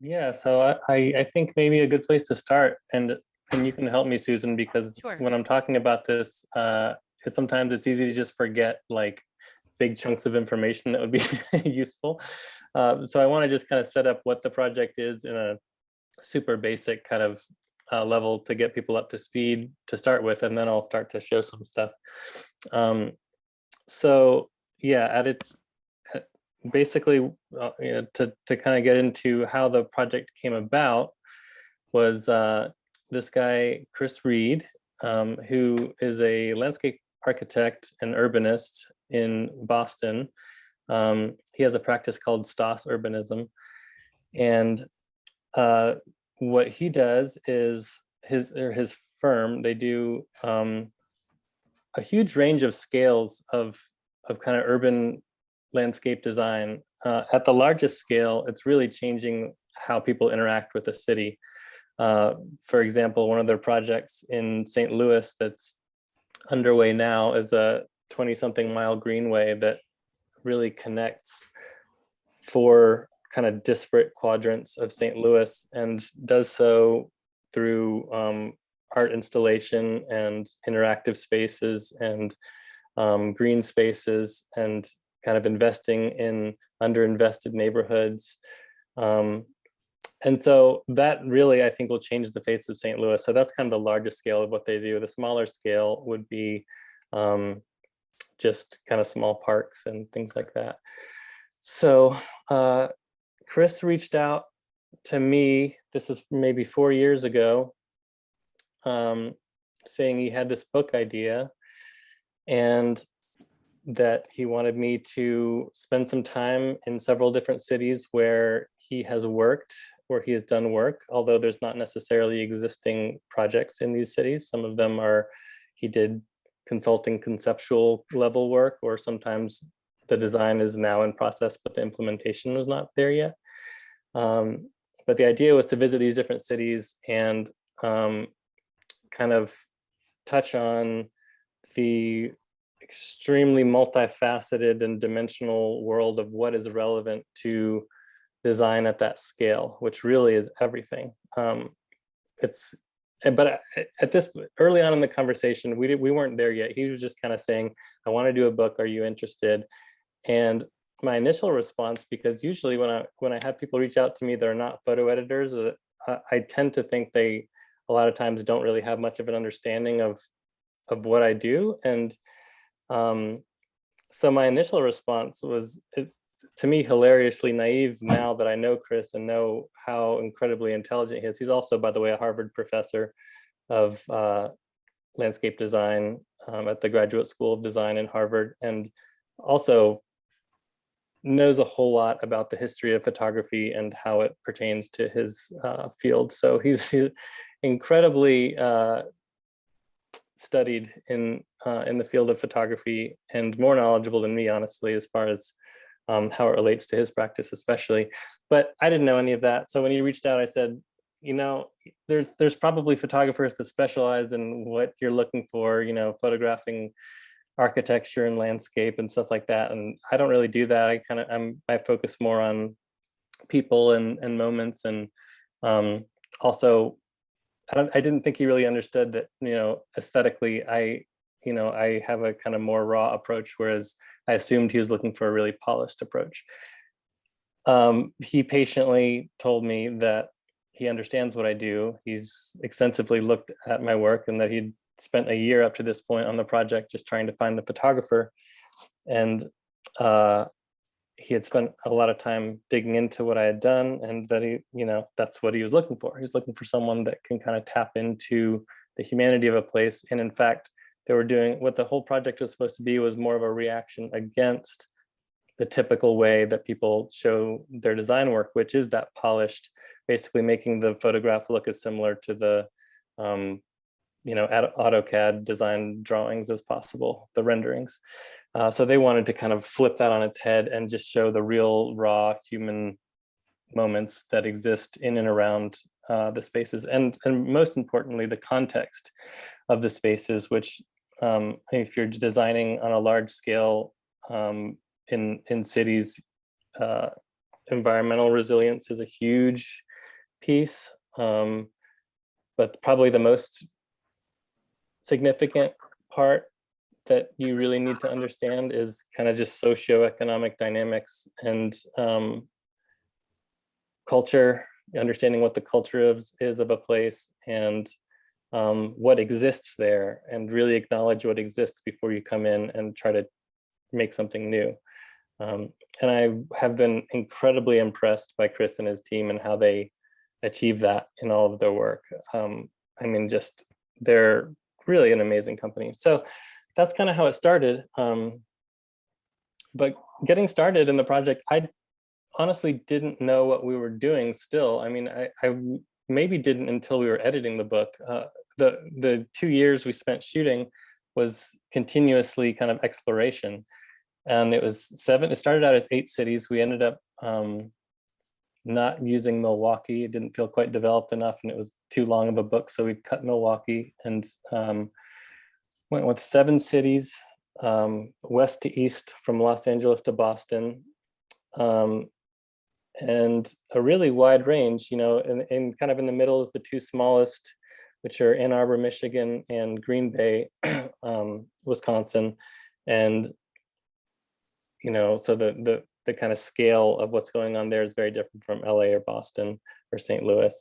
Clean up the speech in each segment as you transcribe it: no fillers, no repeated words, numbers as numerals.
Yeah, so I think maybe a good place to start, and you can help me, Susan, because Sure. when I'm talking about this, sometimes it's easy to just forget like big chunks of information that would be useful. So I want to just kind of set up what the project is in a super basic kind of level to get people up to speed to start with, and then I'll start to show some stuff. Um, so yeah, at its basically, to kind of get into how the project came about was this guy, Chris Reed, who is a landscape architect and urbanist in Boston. He has a practice called Stoss Urbanism. And what he does is his firm, they do a huge range of scales of kind of urban landscape design. At the largest scale, it's really changing how people interact with the city. For example, one of their projects in St. Louis that's underway now is a 20-something mile greenway that really connects four kind of disparate quadrants of St. Louis and does so through art installation and interactive spaces and green spaces and kind of investing in underinvested neighborhoods. And so that really, I think, will change the face of St. Louis. So that's kind of the largest scale of what they do. The smaller scale would be just kind of small parks and things like that. So Chris reached out to me, this is maybe 4 years ago, saying he had this book idea and that he wanted me to spend some time in several different cities where he has worked, where he has done work, although there's not necessarily existing projects in these cities. Some of them are, he did consulting conceptual level work, or sometimes the design is now in process, but the implementation was not there yet. But the idea was to visit these different cities and kind of touch on the extremely multifaceted and dimensional world of what is relevant to design at that scale, which really is everything. But at this early on in the conversation, we weren't there yet. He was just kind of saying, "I want to do a book. Are you interested?" And my initial response, because usually when I have people reach out to me that are not photo editors, I tend to think they a lot of times don't really have much of an understanding of what I do. And so my initial response was, to me, hilariously naive now that I know Chris and know how incredibly intelligent he is. He's also, by the way, a Harvard professor of landscape design at the Graduate School of Design in Harvard, and also knows a whole lot about the history of photography and how it pertains to his field. So he's incredibly studied in the field of photography and more knowledgeable than me, honestly, as far as how it relates to his practice, especially. But I didn't know any of that. So when he reached out, I said, there's probably photographers that specialize in what you're looking for, photographing architecture and landscape and stuff like that. And I don't really do that. I focus more on people and moments. And also, I didn't think he really understood that, aesthetically, I have a kind of more raw approach, whereas I assumed he was looking for a really polished approach. He patiently told me that he understands what I do. He's extensively looked at my work and that he'd spent a year up to this point on the project just trying to find the photographer. And he had spent a lot of time digging into what I had done, and that that's what he was looking for. He was looking for someone that can kind of tap into the humanity of a place. And in fact, they were doing what the whole project was supposed to be, was more of a reaction against the typical way that people show their design work, which is that polished, basically making the photograph look as similar to the AutoCAD design drawings as possible, the renderings. So they wanted to kind of flip that on its head and just show the real raw human moments that exist in and around the spaces, and most importantly, the context of the spaces, which if you're designing on a large scale in cities, environmental resilience is a huge piece, but probably the most significant part that you really need to understand is kind of just socioeconomic dynamics and culture, understanding what the culture is of a place, and what exists there, and really acknowledge what exists before you come in and try to make something new. And I have been incredibly impressed by Chris and his team and how they achieve that in all of their work. I mean, just they're really an amazing company. So that's kind of how it started. But getting started in the project, I honestly didn't know what we were doing still. I mean, I maybe didn't until we were editing the book. The 2 years we spent shooting was continuously kind of exploration. And it started out as 8 cities. We ended up not using Milwaukee. It didn't feel quite developed enough, and it was too long of a book. So we cut Milwaukee and went with 7 cities, west to east, from Los Angeles to Boston. And a really wide range, you know, and kind of in the middle is the 2 smallest, which are Ann Arbor, Michigan, and Green Bay, Wisconsin. And, you know, so the kind of scale of what's going on there is very different from LA or Boston or St. Louis.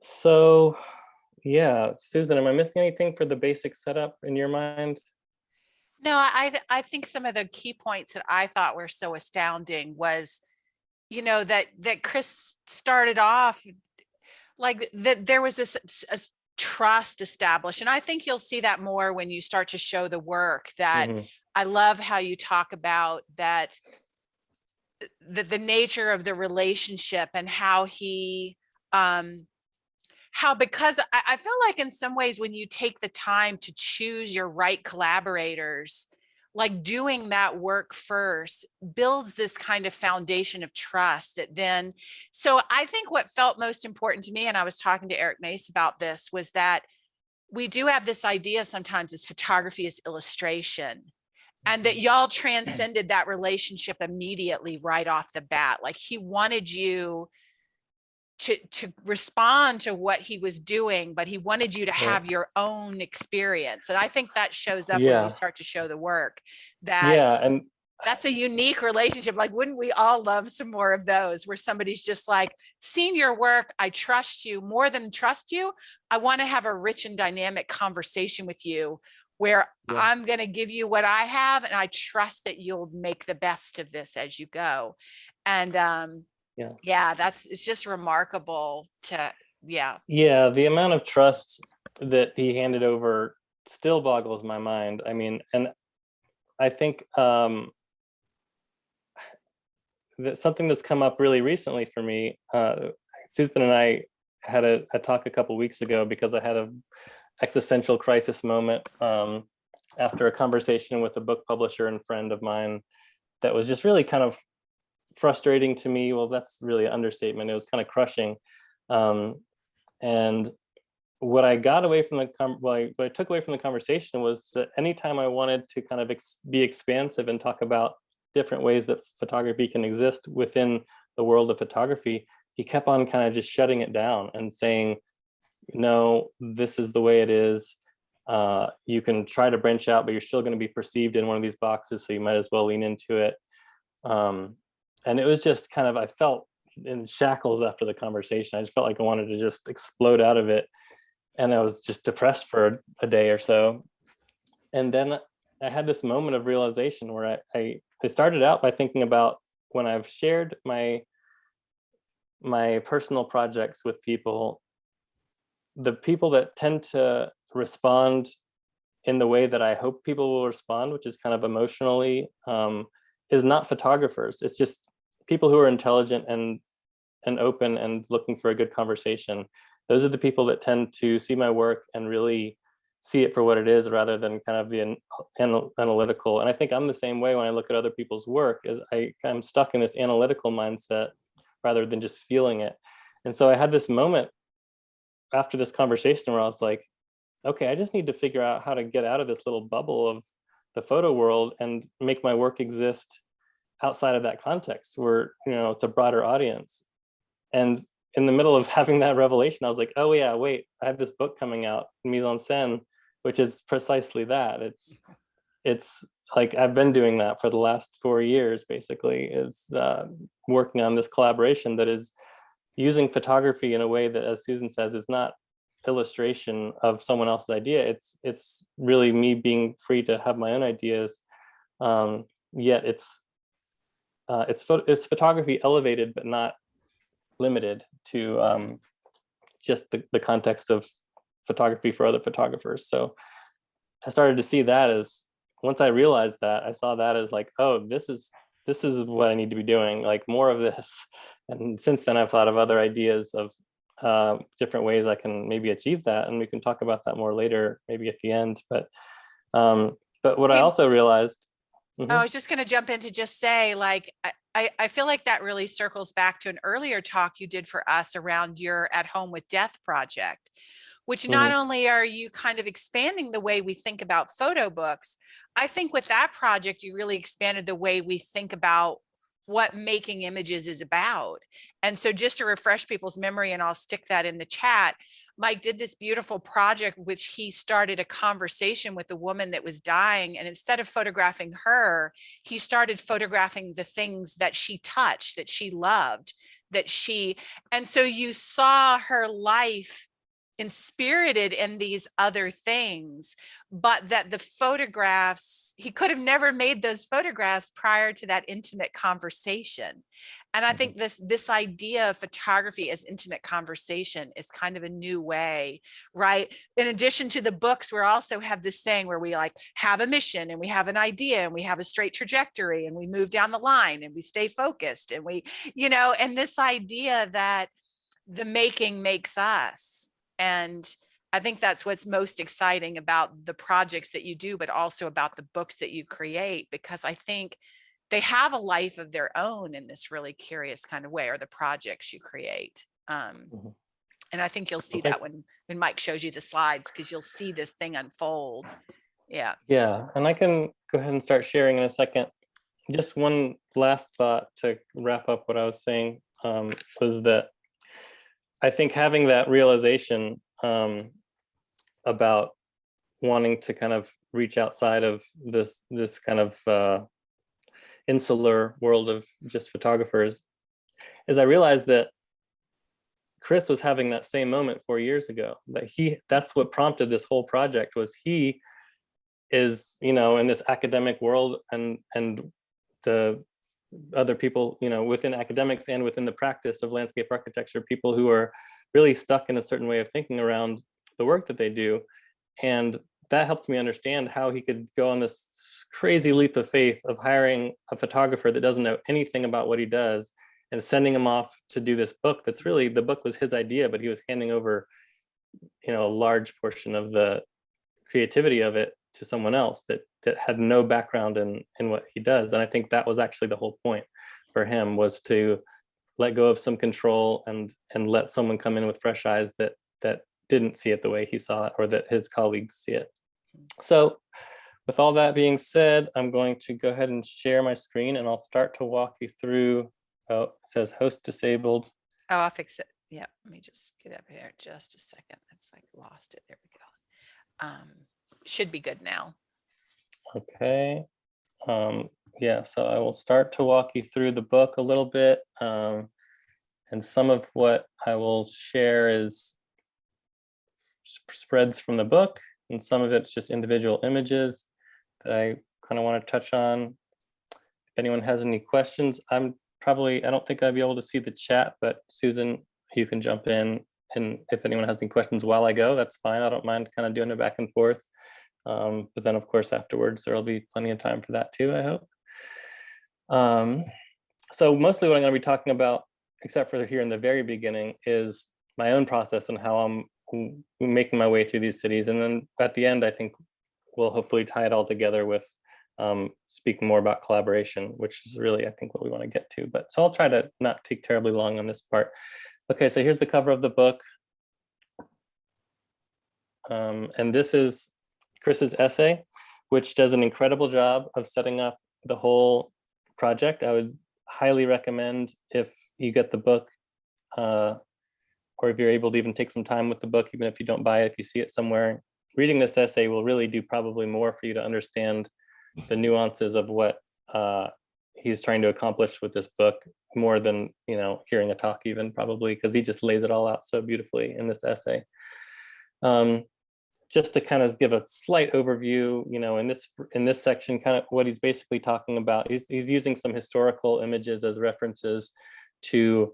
So yeah, Susan, am I missing anything for the basic setup in your mind? No, I think some of the key points that I thought were so astounding was, you know, that Chris started off like that there was this trust established. And I think you'll see that more when you start to show the work. That I love how you talk about that, the nature of the relationship, and how he because I feel like in some ways when you take the time to choose your right collaborators, like doing that work first builds this kind of foundation of trust that then, so I think what felt most important to me, and I was talking to Eric Mace about this, was that we do have this idea sometimes as photography is illustration, and that y'all transcended that relationship immediately right off the bat. Like he wanted you to respond to what he was doing, but he wanted you to have your own experience. And I think that shows up when you start to show the work, that and that's a unique relationship. Like, wouldn't we all love some more of those, where somebody's just like, seen your work, I trust you. More than trust you, I want to have a rich and dynamic conversation with you, where I'm going to give you what I have, and I trust that you'll make the best of this as you go. And it's just remarkable to the amount of trust that he handed over still boggles my mind. I mean, and I think that something that's come up really recently for me, Susan and I had a talk a couple weeks ago because I had a existential crisis moment after a conversation with a book publisher and friend of mine that was just really kind of frustrating to me. Well, that's really an understatement. It was kind of crushing. And what I got away from what I took away from the conversation was that anytime I wanted to kind of be expansive and talk about different ways that photography can exist within the world of photography, he kept on kind of just shutting it down and saying, no, this is the way it is. You can try to branch out, but you're still going to be perceived in one of these boxes, so you might as well lean into it. And it was just kind of, I felt in shackles after the conversation. I just felt like I wanted to just explode out of it. And I was just depressed for a day or so. And then I had this moment of realization where I started out by thinking about when I've shared my personal projects with people, the people that tend to respond in the way that I hope people will respond, which is kind of emotionally, is not photographers. It's just people who are intelligent and open and looking for a good conversation. Those are the people that tend to see my work and really see it for what it is, rather than kind of the analytical. And I think I'm the same way when I look at other people's work, is I'm stuck in this analytical mindset rather than just feeling it. And so I had this moment after this conversation where I was like, okay, I just need to figure out how to get out of this little bubble of the photo world and make my work exist outside of that context where, you know, it's a broader audience. And in the middle of having that revelation, I was like, oh yeah, wait, I have this book coming out, Mise-en-Scène, which is precisely that. It's like I've been doing that for the last 4 years, basically, is working on this collaboration that is using photography in a way that, as Susan says, is not illustration of someone else's idea. It's really me being free to have my own ideas. Yet it's photography elevated, but not limited to just the context of photography for other photographers. So I started to see that as, once I realized that, I saw that as like, oh, this is what I need to be doing, like more of this. And since then I've thought of other ideas of different ways I can maybe achieve that. And we can talk about that more later, maybe at the end. But what I also realized. I was just going to jump in to just say, like, I feel like that really circles back to an earlier talk you did for us around your At Home with Death project, which not only are you kind of expanding the way we think about photo books, I think with that project, you really expanded the way we think about what making images is about. And so just to refresh people's memory, and I'll stick that in the chat, Mike did this beautiful project, which he started a conversation with a woman that was dying. And instead of photographing her, he started photographing the things that she touched, that she loved, and so you saw her life inspirited in these other things, but that the photographs, he could have never made those photographs prior to that intimate conversation. And I think this idea of photography as intimate conversation is kind of a new way, right? In addition to the books, we also have this thing where we like have a mission and we have an idea and we have a straight trajectory and we move down the line and we stay focused and we, and this idea that the making makes us. And I think that's what's most exciting about the projects that you do, but also about the books that you create, because I think they have a life of their own in this really curious kind of way, or the projects you create. And I think you'll see that when Mike shows you the slides, because you'll see this thing unfold. Yeah. Yeah. And I can go ahead and start sharing in a second. Just one last thought to wrap up what I was saying was that I think having that realization about wanting to kind of reach outside of this kind of insular world of just photographers is I realized that Chris was having that same moment 4 years ago, that that's what prompted this whole project. Was he is, in this academic world, and the other people, within academics and within the practice of landscape architecture, people who are really stuck in a certain way of thinking around the work that they do. And that helped me understand how he could go on this crazy leap of faith of hiring a photographer that doesn't know anything about what he does and sending him off to do this book. That's really, the book was his idea, but he was handing over, a large portion of the creativity of it to someone else that had no background in what he does. And I think that was actually the whole point for him, was to let go of some control and let someone come in with fresh eyes that didn't see it the way he saw it, or that his colleagues see it. So with all that being said, I'm going to go ahead and share my screen, and I'll start to walk you through. Oh, it says host disabled. Oh, I'll fix it. Yeah, let me just get up here just a second. It's like lost it. There we go. Should be good now. Okay. Yeah, so I will start to walk you through the book a little bit. And some of what I will share is spreads from the book, and some of it's just individual images that I kind of want to touch on. If anyone has any questions, I don't think I'd be able to see the chat, but Susan, you can jump in. And if anyone has any questions while I go, that's fine. I don't mind kind of doing it back and forth. But then of course, afterwards, there'll be plenty of time for that too, I hope. So mostly what I'm going to be talking about, except for here in the very beginning, is my own process and how I'm making my way through these cities. And then at the end, I think we'll hopefully tie it all together with speaking more about collaboration, which is really, I think, what we want to get to. But so I'll try to not take terribly long on this part. Okay, so here's the cover of the book. And this is Chris's essay, which does an incredible job of setting up the whole project. I would highly recommend, if you get the book, or if you're able to even take some time with the book, even if you don't buy it, if you see it somewhere, reading this essay will really do probably more for you to understand the nuances of what he's trying to accomplish with this book, more than, you know, hearing a talk even, probably, because he just lays it all out so beautifully in this essay. Just to kind of give a slight overview, you know, in this section, kind of what he's basically talking about, he's using some historical images as references to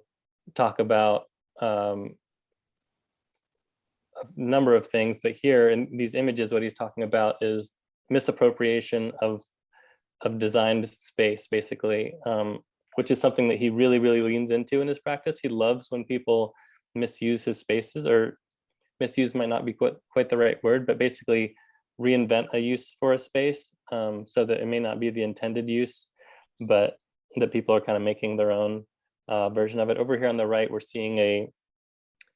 talk about a number of things. But here in these images, what he's talking about is misappropriation of designed space, basically, which is something that he really, really leans into in his practice. He loves when people misuse his spaces, or misuse might not be quite the right word, but basically reinvent a use for a space, so that it may not be the intended use, but that people are kind of making their own version of it. Over here on the right, we're seeing a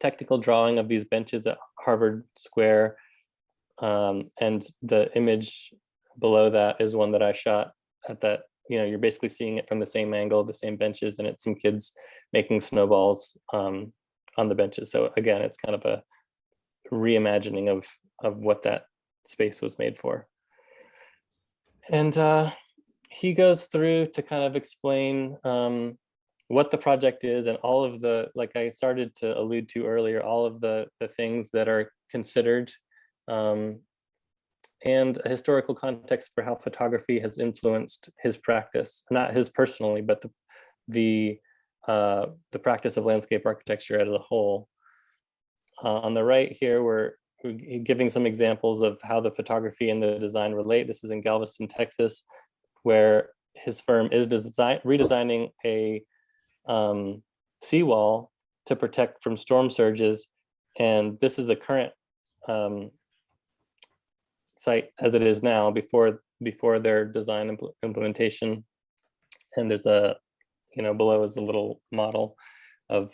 technical drawing of these benches at Harvard Square, and the image below that is one that I shot at that. You know, you're basically seeing it from the same angle, the same benches, and it's some kids making snowballs on the benches. So again, it's kind of a reimagining of what that space was made for. And he goes through to kind of explain what the project is, and all of the, like I started to allude to earlier, all of the things that are considered, and a historical context for how photography has influenced his practice, not his personally, but the practice of landscape architecture as a whole. On the right here, we're giving some examples of how the photography and the design relate. This is in Galveston, Texas, where his firm is redesigning a seawall to protect from storm surges. And this is the current site as it is now, before their design implementation. And there's a, you know, below is a little model of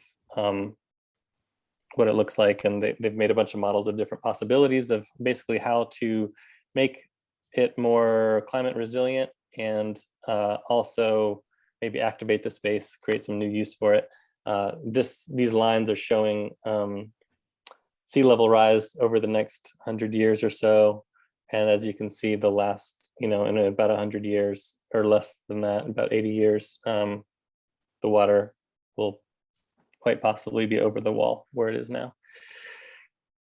what it looks like, and they've made a bunch of models of different possibilities of basically how to make it more climate resilient, and also maybe activate the space, create some new use for it. These lines are showing sea level rise over the next 100 years or so, and as you can see, the last, you know, in about 100 years or less than that, about 80 years, the water will quite possibly be over the wall where it is now.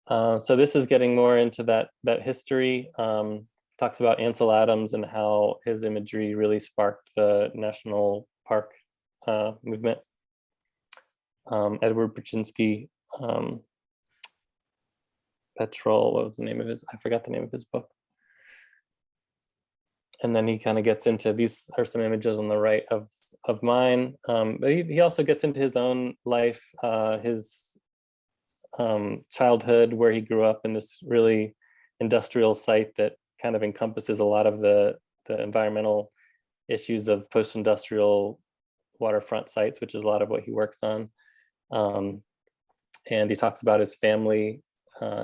So this is getting more into that history. Talks about Ansel Adams and how his imagery really sparked the national park movement. Edward Brzezinski, Petrol, what was the name of his? I forgot the name of his book. And then he kind of gets into, these are some images on the right of mine, but he also gets into his own life, his childhood, where he grew up in this really industrial site that kind of encompasses a lot of the environmental issues of post-industrial waterfront sites, which is a lot of what he works on. And he talks about his family.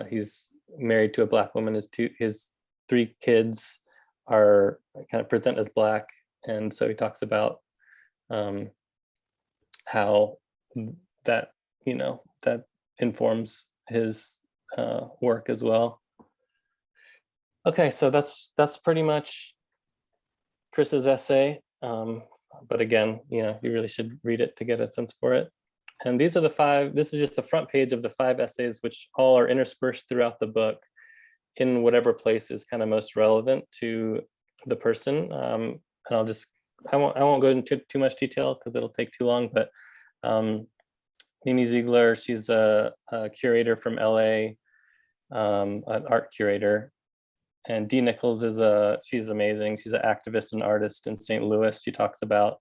He's married to a Black woman. His 3 kids are kind of present as Black, and so he talks about how that, you know, that informs his work as well. Okay, so that's pretty much Chris's essay, but again, you know, you really should read it to get a sense for it. And these are the 5. This is just the front page of the 5 essays, which all are interspersed throughout the book in whatever place is kind of most relevant to the person. And I won't go into too much detail because it'll take too long, but Mimi Ziegler, she's a curator from LA, an art curator. And Dee Nichols she's amazing. She's an activist and artist in St. Louis. She talks about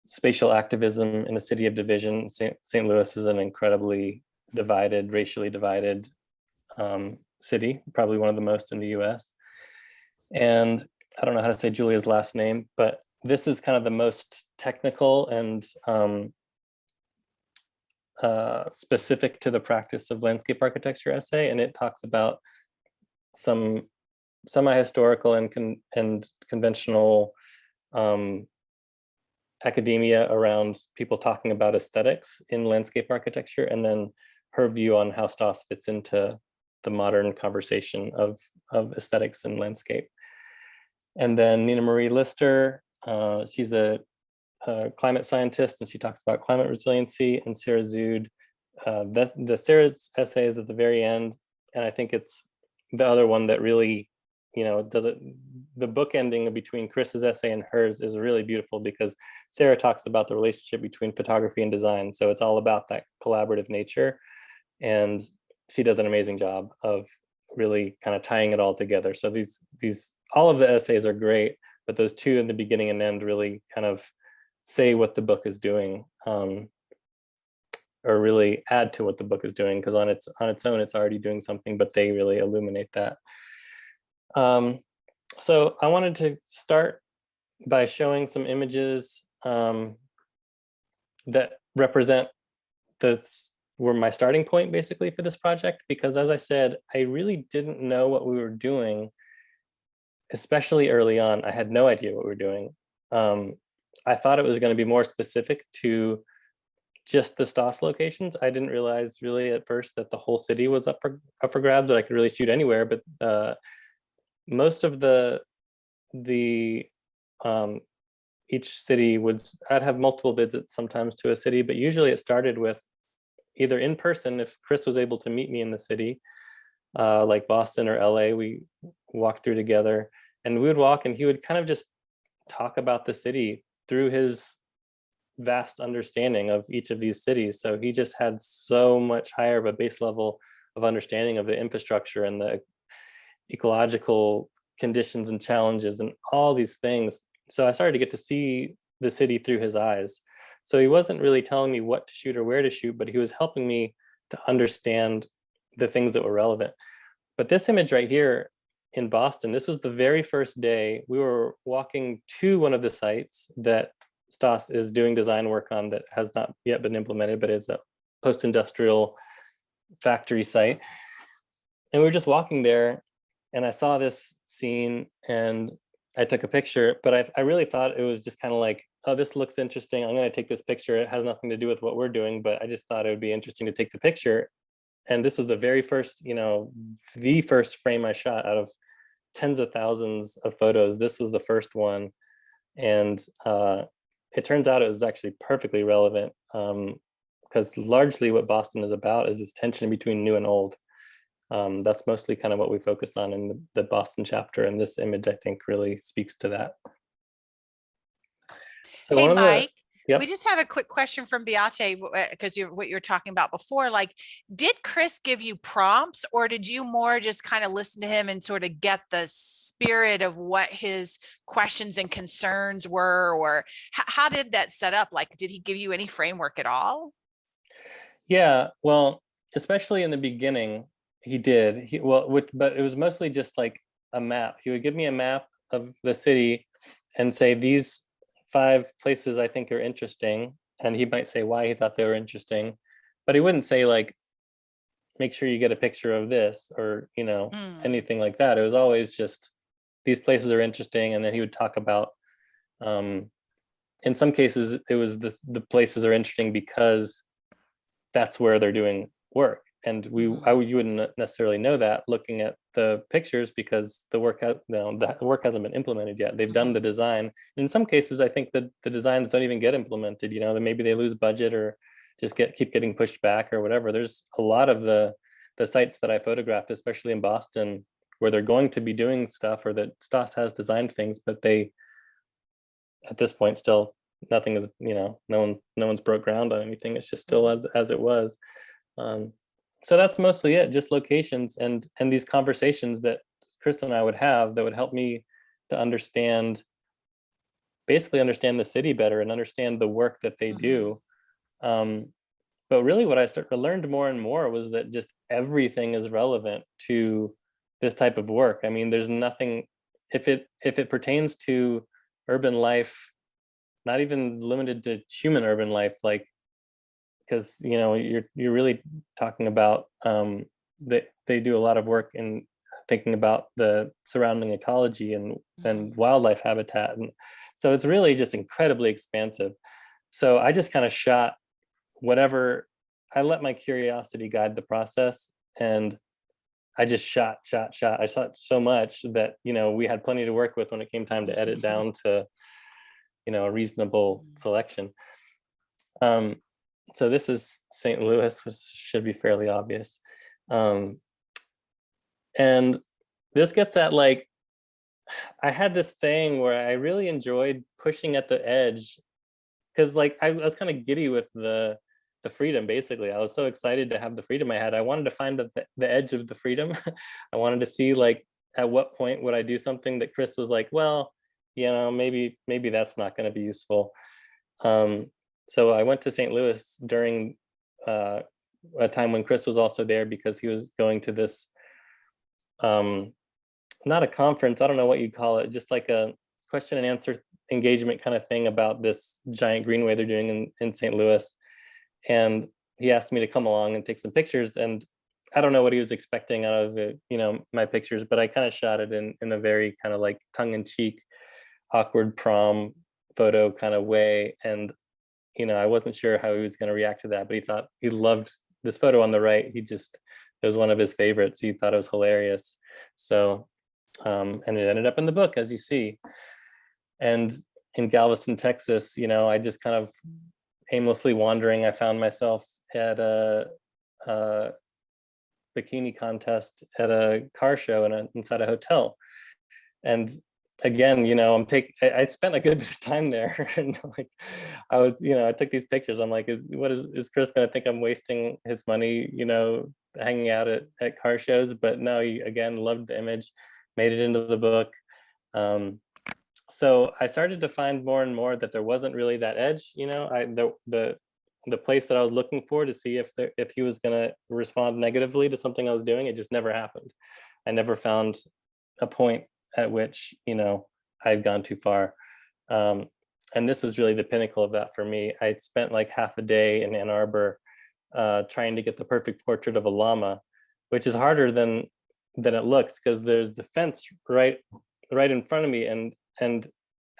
spatial activism in a city of division. St. Louis is an incredibly divided, racially divided city, probably one of the most in the US. And I don't know how to say Julia's last name, but this is kind of the most technical and specific to the practice of landscape architecture essay. And it talks about some semi-historical and conventional academia around people talking about aesthetics in landscape architecture, and then her view on how Stoss fits into the modern conversation of aesthetics and landscape. And then Nina Marie Lister, she's a climate scientist, and she talks about climate resiliency. And Sarah Zood, the Sarah's essay is at the very end, and I think it's the other one that really, does it. The book ending between Chris's essay and hers is really beautiful, because Sarah talks about the relationship between photography and design. So it's all about that collaborative nature, and she does an amazing job of really kind of tying it all together. So these all of the essays are great, but those two in the beginning and end really kind of say what the book is doing, or really add to what the book is doing, because on its own it's already doing something, but they really illuminate that. So I wanted to start by showing some images that represent were my starting point basically for this project, because as I said, I really didn't know what we were doing, especially early on. I had no idea what we were doing. I thought it was going to be more specific to just the Stoss locations. I didn't realize really at first that the whole city was up for grabs, that I could really shoot anywhere. But most of each city I'd have multiple visits sometimes to a city, but usually it started with either in person, if Chris was able to meet me in the city, like Boston or LA, we walked through together, and we would walk and he would kind of just talk about the city through his vast understanding of each of these cities. So he just had so much higher of a base level of understanding of the infrastructure and the ecological conditions and challenges and all these things. So I started to get to see the city through his eyes. So he wasn't really telling me what to shoot or where to shoot, but he was helping me to understand the things that were relevant. But this image right here in Boston, this was the very first day we were walking to one of the sites that Stoss is doing design work on that has not yet been implemented, but is a post-industrial factory site. And we were just walking there, and I saw this scene and I took a picture, but I really thought it was just kind of like, oh, this looks interesting, I'm going to take this picture. It has nothing to do with what we're doing, but I just thought it would be interesting to take the picture. And this was the very first, the first frame I shot out of tens of thousands of photos. This was the first one. And it turns out it was actually perfectly relevant, because largely what Boston is about is this tension between new and old. That's mostly kind of what we focused on in the Boston chapter, and this image I think really speaks to that. So hey, Mike, yep. We just have a quick question from Beate, because what you're talking about before, like, did Chris give you prompts, or did you more just kind of listen to him and sort of get the spirit of what his questions and concerns were, or how did that set up? Like, did he give you any framework at all? Yeah, well, especially in the beginning, he did. But it was mostly just like a map. He would give me a map of the city and say, these 5 places I think are interesting. And he might say why he thought they were interesting, but he wouldn't say like, make sure you get a picture of this, or, anything like that. It was always just, these places are interesting. And then he would talk about, in some cases, it was the places are interesting because that's where they're doing work. And you wouldn't necessarily know that looking at the pictures, because the work hasn't been implemented yet. They've done the design. In some cases, I think that the designs don't even get implemented. That maybe they lose budget or just keep getting pushed back or whatever. There's a lot of the sites that I photographed, especially in Boston, where they're going to be doing stuff, or that Stoss has designed things, but they, at this point, still nothing is, no one's broke ground on anything. It's just still as it was. So that's mostly it, just locations and these conversations that Chris and I would have that would help me to basically understand the city better and understand the work that they do. But really what I learned more and more was that just everything is relevant to this type of work. I mean, there's nothing, if it pertains to urban life, not even limited to human urban life, like, because you're really talking about that they do a lot of work in thinking about the surrounding ecology and wildlife habitat. And so it's really just incredibly expansive. So I just kind of shot whatever, I let my curiosity guide the process, and I just shot. I shot so much that, we had plenty to work with when it came time to edit down to, a reasonable selection. So this is St. Louis, which should be fairly obvious. And this gets at, like, I had this thing where I really enjoyed pushing at the edge, because like I was kind of giddy with the freedom. Basically, I was so excited to have the freedom I had. I wanted to find the edge of the freedom. I wanted to see, like, at what point would I do something that Chris was like, well, maybe that's not going to be useful. So I went to St. Louis during a time when Chris was also there, because he was going to this, not a conference, I don't know what you'd call it, just like a question and answer engagement kind of thing about this giant greenway they're doing in St. Louis. And he asked me to come along and take some pictures. And I don't know what he was expecting out of the, my pictures, but I kind of shot it in a very kind of like tongue-in-cheek, awkward prom photo kind of way. And, I wasn't sure how he was going to react to that, but he loved this photo on the right. It was one of his favorites. He thought it was hilarious. So, and it ended up in the book, as you see. And in Galveston, Texas, I just kind of aimlessly wandering, I found myself at a bikini contest at a car show inside a hotel. And again, I spent a good bit of time there, and like I took these pictures. I'm like, is Chris gonna think I'm wasting his money, hanging out at car shows? But no, he again loved the image, made it into the book. So I started to find more and more that there wasn't really that edge. The place that I was looking for to see if he was going to respond negatively to something I was doing, it just never happened. I never found a point at which I'd gone too far. And this was really the pinnacle of that for me. I spent like half a day in Ann Arbor trying to get the perfect portrait of a llama, which is harder than it looks, because there's the fence right in front of me, and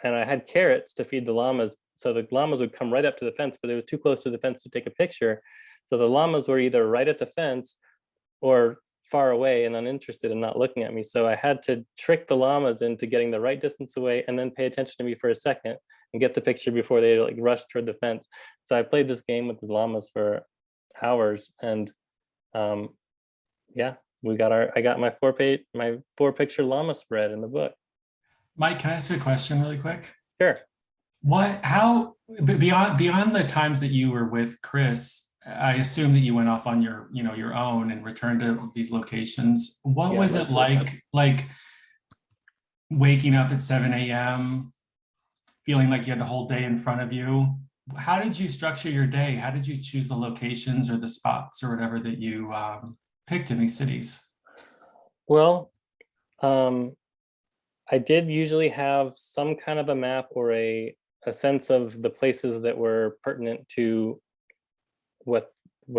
I had carrots to feed the llamas, so the llamas would come right up to the fence, but it was too close to the fence to take a picture. So the llamas were either right at the fence or far away and uninterested and not looking at me. So I had to trick the llamas into getting the right distance away and then pay attention to me for a second and get the picture before they like rush toward the fence. So I played this game with the llamas for hours, and yeah, I got my four picture llama spread in the book. Mike, can I ask a question really quick? Sure. How beyond the times that you were with Chris, I assume that you went off on your own and returned to these locations. What was it like waking up at 7 a.m., feeling like you had the whole day in front of you? How did you structure your day? How did you choose the locations or the spots or whatever that you picked in these cities? Well, I did usually have some kind of a map or a sense of the places that were pertinent to what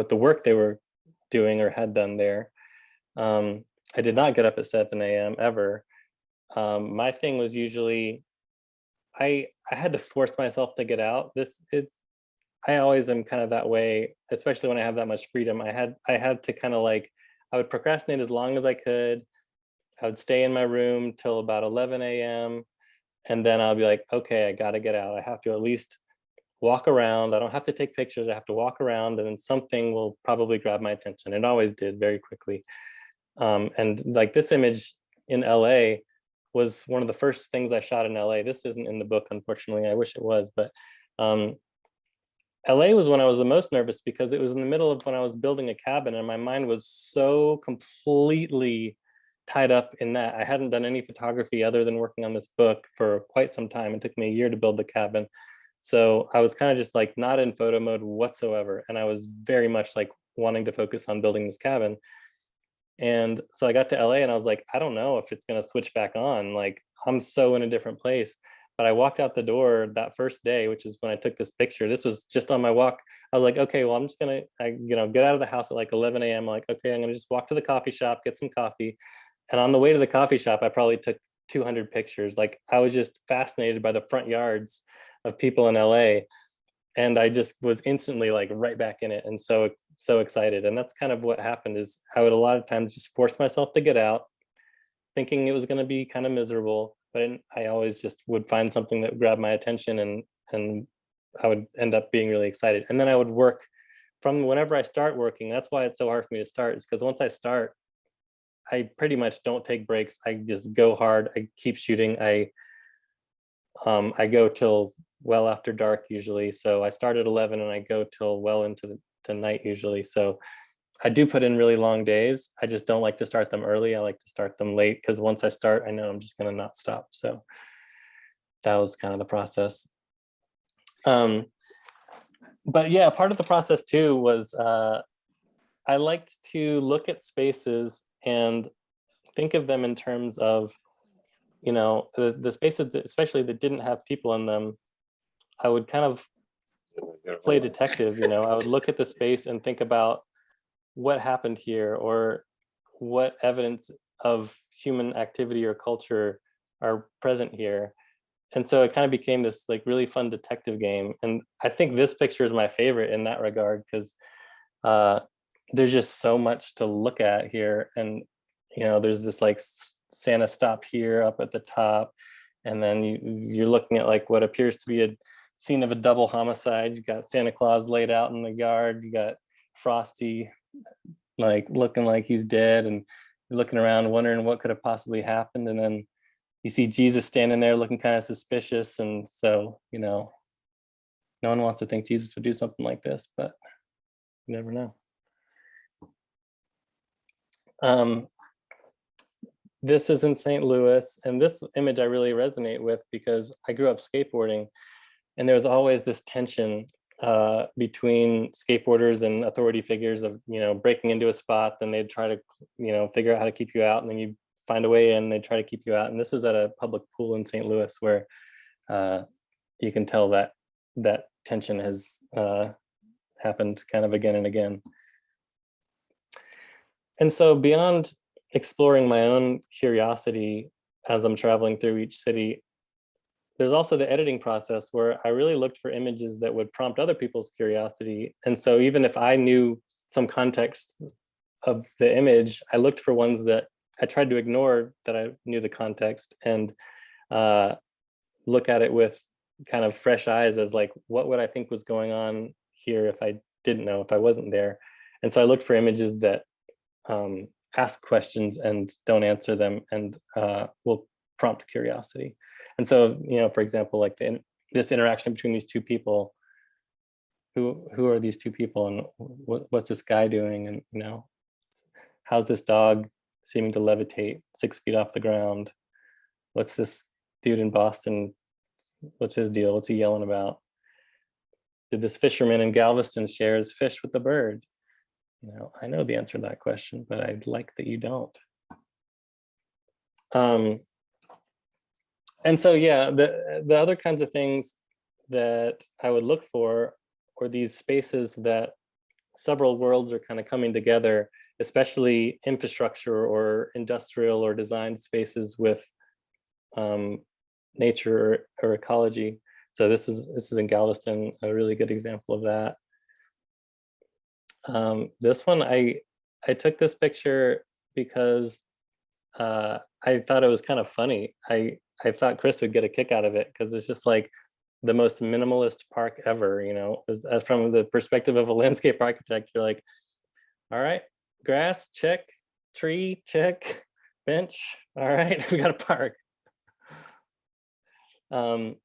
the work they were doing or had done there. I did not get up at 7 a.m. ever. My thing was usually, I had to force myself to get out. I always am kind of that way, especially when I have that much freedom. I had to kind of like, I would procrastinate as long as I could. I would stay in my room till about 11 a.m. And then I'll be like, okay, I got to get out. I have to at least walk around. I don't have to take pictures. I have to walk around, and then something will probably grab my attention. It always did, very quickly. And like this image in LA was one of the first things I shot in LA. This isn't in the book, unfortunately. I wish it was, but LA was when I was the most nervous, because it was in the middle of when I was building a cabin, and my mind was so completely tied up in that. I hadn't done any photography other than working on this book for quite some time. It took me a year to build the cabin. So I was kind of just like not in photo mode whatsoever. And I was very much like wanting to focus on building this cabin. And so I got to LA and I was like, I don't know if it's going to switch back on. Like, I'm so in a different place. But I walked out the door that first day, which is when I took this picture. This was just on my walk. I was like, okay, well, I'm just going to, get out of the house at like 11 a.m. Like, okay, I'm going to just walk to the coffee shop, get some coffee. And on the way to the coffee shop, I probably took 200 pictures. Like I was just fascinated by the front yards of people in LA. And I just was instantly like right back in it and so excited. And that's kind of what happened is I would a lot of times just force myself to get out thinking it was going to be kind of miserable, but I always just would find something that grabbed my attention and I would end up being really excited. And then I would work from whenever I start working. That's why it's so hard for me to start, is because once I start, I pretty much don't take breaks. I just go hard. I keep shooting. I go till well after dark usually. So I start at 11 and I go till well into the night usually. So I do put in really long days. I just don't like to start them early. I like to start them late because once I start, I know I'm just going to not stop. So that was kind of the process. But yeah, part of the process too was I liked to look at spaces and think of them in terms of, you know, the spaces that, especially that didn't have people in them. I would kind of play detective, you know, I would look at the space and think about what happened here or what evidence of human activity or culture are present here. And so it kind of became this like really fun detective game. And I think this picture is my favorite in that regard because there's just so much to look at here. And, you know, there's this like Santa stop here up at the top. And then you're looking at like what appears to be a scene of a double homicide. You got Santa Claus laid out in the yard. You got Frosty like looking like he's dead and looking around wondering what could have possibly happened. And then you see Jesus standing there looking kind of suspicious. And so, you know, no one wants to think Jesus would do something like this, but you never know. This is in St. Louis, and this image I really resonate with because I grew up skateboarding, and there was always this tension between skateboarders and authority figures of, you know, breaking into a spot, then they'd try to, you know, figure out how to keep you out, and then you find a way in, they try to keep you out. And this is at a public pool in St. Louis where you can tell that that tension has happened kind of again and again. And so beyond exploring my own curiosity as I'm traveling through each city, there's also the editing process where I really looked for images that would prompt other people's curiosity. And so even if I knew some context of the image, I looked for ones that I tried to ignore that I knew the context and look at it with kind of fresh eyes as like, what would I think was going on here if I didn't know, if I wasn't there? And so I looked for images that ask questions and don't answer them and will prompt curiosity. And so, you know, for example, like this interaction between these two people, who are these two people and what's this guy doing? And, you know, how's this dog seeming to levitate 6 feet off the ground? What's this dude in Boston? What's his deal? What's he yelling about? Did this fisherman in Galveston share his fish with the bird? You know, I know the answer to that question, but I'd like that you don't. And so, yeah, the other kinds of things that I would look for are these spaces that several worlds are kind of coming together, especially infrastructure or industrial or designed spaces with nature or ecology. So this is in Galveston, a really good example of that. This one, I took this picture because I thought it was kind of funny. I thought Chris would get a kick out of it because it's just like the most minimalist park ever, you know, as from the perspective of a landscape architect, you're like, all right, grass, check, tree, check, bench, all right, we got a park. One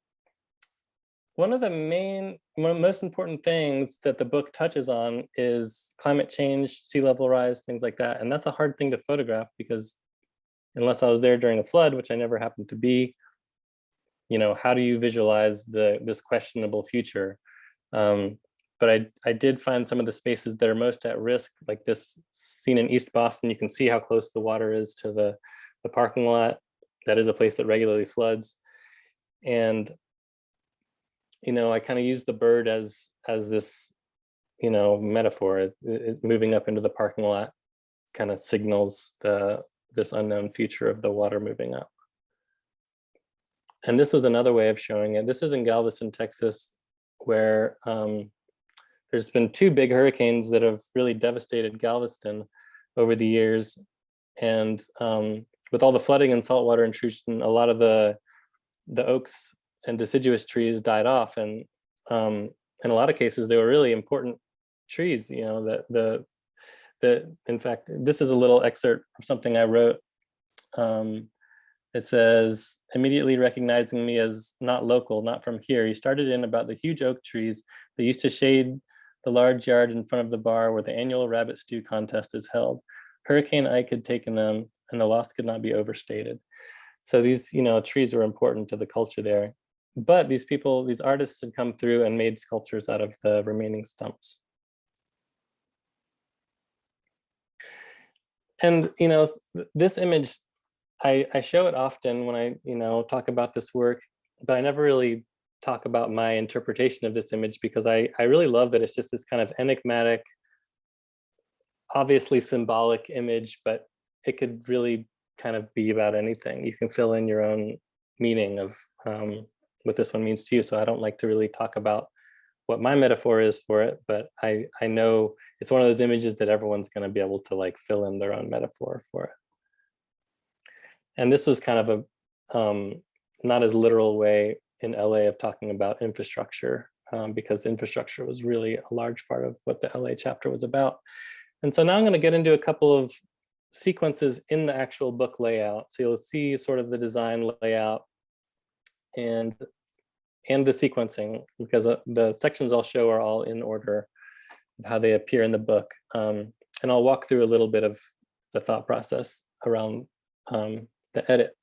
of the most important things that the book touches on is climate change, sea level rise, things like that. And that's a hard thing to photograph because unless I was there during a flood, which I never happened to be, you know, how do you visualize this questionable future? But I did find some of the spaces that are most at risk, like this scene in East Boston. You can see how close the water is to the parking lot. That is a place that regularly floods. And, you know, I kind of use the bird as this, you know, metaphor. It moving up into the parking lot kind of signals the this unknown future of the water moving up. And this was another way of showing it. This is in Galveston, Texas, where there's been 2 big hurricanes that have really devastated Galveston over the years. And with all the flooding and saltwater intrusion, a lot of the oaks and deciduous trees died off. And in a lot of cases, they were really important trees. You know, in fact, this is a little excerpt of something I wrote. It says, immediately recognizing me as not local, not from here, he started in about the huge oak trees that used to shade the large yard in front of the bar where the annual rabbit stew contest is held. Hurricane Ike had taken them, and the loss could not be overstated. So these, you know, trees were important to the culture there. But these people, these artists had come through and made sculptures out of the remaining stumps. And, you know, this image, I show it often when I, you know, talk about this work, but I never really talk about my interpretation of this image, because I really love that it's just this kind of enigmatic, obviously symbolic image, but it could really kind of be about anything. You can fill in your own meaning of what this one means to you. So I don't like to really talk about what my metaphor is for it, but I know it's one of those images that everyone's going to be able to like fill in their own metaphor for it. And this was kind of a not as literal way in LA of talking about infrastructure, because infrastructure was really a large part of what the LA chapter was about. And so now I'm going to get into a couple of sequences in the actual book layout. So you'll see sort of the design layout and the sequencing, because the sections I'll show are all in order of how they appear in the book. And I'll walk through a little bit of the thought process around the edit.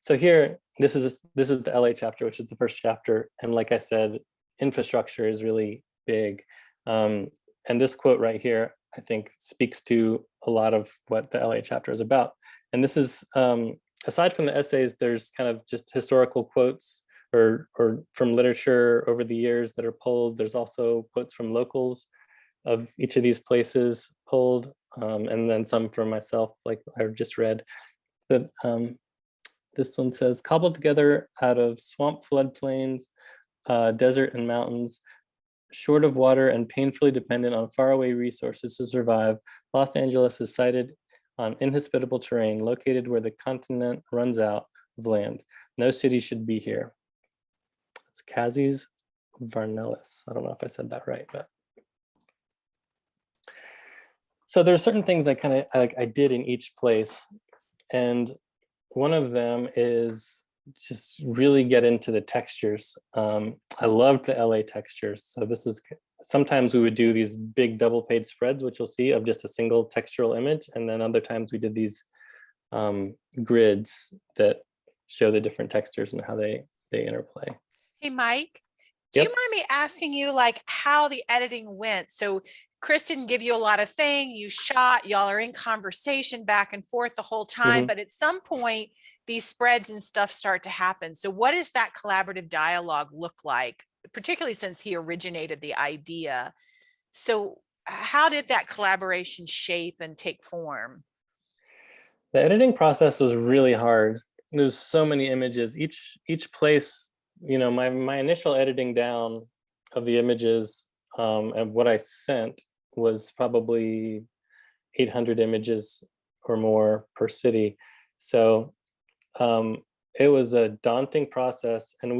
So here, this is the LA chapter, which is the first chapter. And like I said, infrastructure is really big. And this quote right here, I think, speaks to a lot of what the LA chapter is about. And this is, aside from the essays, there's kind of just historical quotes or from literature over the years that are pulled. There's also quotes from locals of each of these places pulled, and then some from myself, like I just read. But this one says, cobbled together out of swamp floodplains, desert and mountains, short of water and painfully dependent on faraway resources to survive, Los Angeles is sited on inhospitable terrain located where the continent runs out of land. No city should be here. It's Kazis Varnelis. I don't know if I said that right, but. So there are certain things I did in each place. And one of them is just really get into the textures. I loved the LA textures. So this is, sometimes we would do these big double page spreads, which you'll see, of just a single textural image. And then other times we did these grids that show the different textures and how they interplay. Hey, Mike, do you mind me asking you like how the editing went? So Chris didn't give you a lot of thing, you shot, y'all are in conversation back and forth the whole time, but at some point these spreads and stuff start to happen. So what does that collaborative dialogue look like, particularly since he originated the idea? So how did that collaboration shape and take form? The editing process was really hard. There's so many images, each place, you know, my initial editing down of the images and what I sent was probably 800 images or more per city. So it was a daunting process. And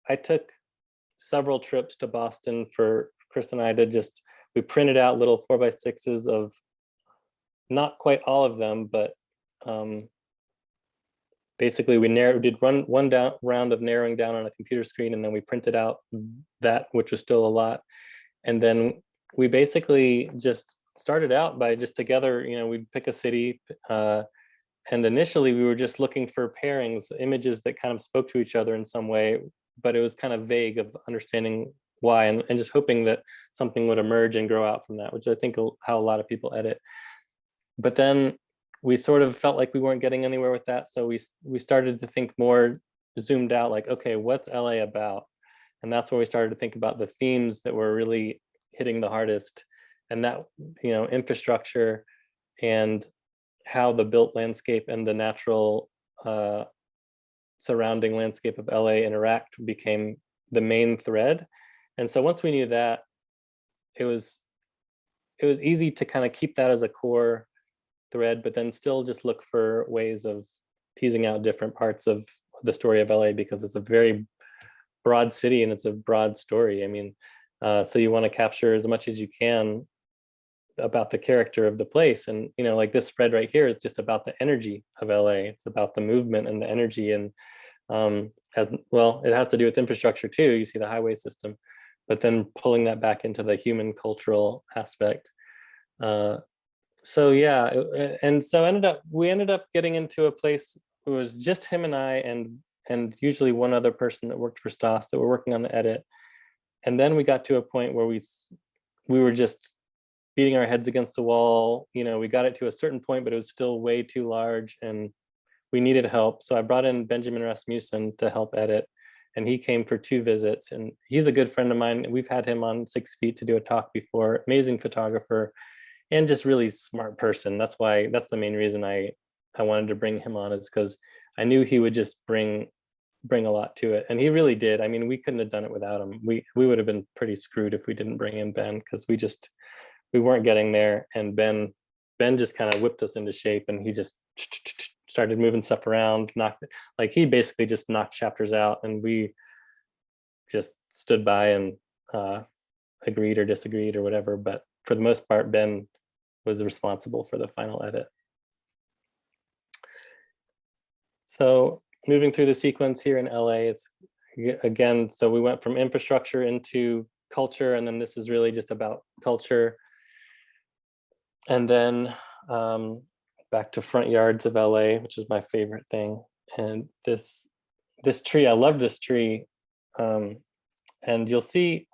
I took several trips to Boston for Chris and I to we printed out little 4x6s of not quite all of them, but basically we did one round of narrowing down on a computer screen, and then we printed out that, which was still a lot. And then we basically just started out by just together, you know, we'd pick a city, and initially we were just looking for pairings, images that kind of spoke to each other in some way, but it was kind of vague of understanding why, and just hoping that something would emerge and grow out from that, which I think how a lot of people edit. But then we sort of felt like we weren't getting anywhere with that. So we started to think more zoomed out, like, okay, what's LA about? And that's where we started to think about the themes that were really hitting the hardest. And that, you know, infrastructure and how the built landscape and the natural surrounding landscape of LA interact became the main thread. And so once we knew that, it was easy to kind of keep that as a core thread, but then still just look for ways of teasing out different parts of the story of LA, because it's a very broad city and it's a broad story. I mean, so you want to capture as much as you can about the character of the place. And, you know, like this spread right here is just about the energy of LA. It's about the movement and the energy, and it has to do with infrastructure too. You see the highway system, but then pulling that back into the human cultural aspect. So yeah, and so we ended up getting into a place. It was just him and I, and usually one other person that worked for Stas that were working on the edit. And then we got to a point where we were just beating our heads against the wall. You know, we got it to a certain point, but it was still way too large and we needed help. So I brought in Benjamin Rasmussen to help edit, and he came for 2 visits, and he's a good friend of mine. We've had him on 6 Feet to do a talk before. Amazing photographer and just really smart person. That's the main reason I wanted to bring him on, is because I knew he would just bring a lot to it, and he really did. I mean, we couldn't have done it without him. We would have been pretty screwed if we didn't bring in Ben, because we weren't getting there. And Ben just kind of whipped us into shape, and he just started moving stuff around, he basically just knocked chapters out, and we just stood by and agreed or disagreed or whatever. But for the most part, Ben was responsible for the final edit. So moving through the sequence here in LA, it's again, so we went from infrastructure into culture, and then this is really just about culture. And then back to front yards of LA, which is my favorite thing. And this tree, I love this tree. And you'll see,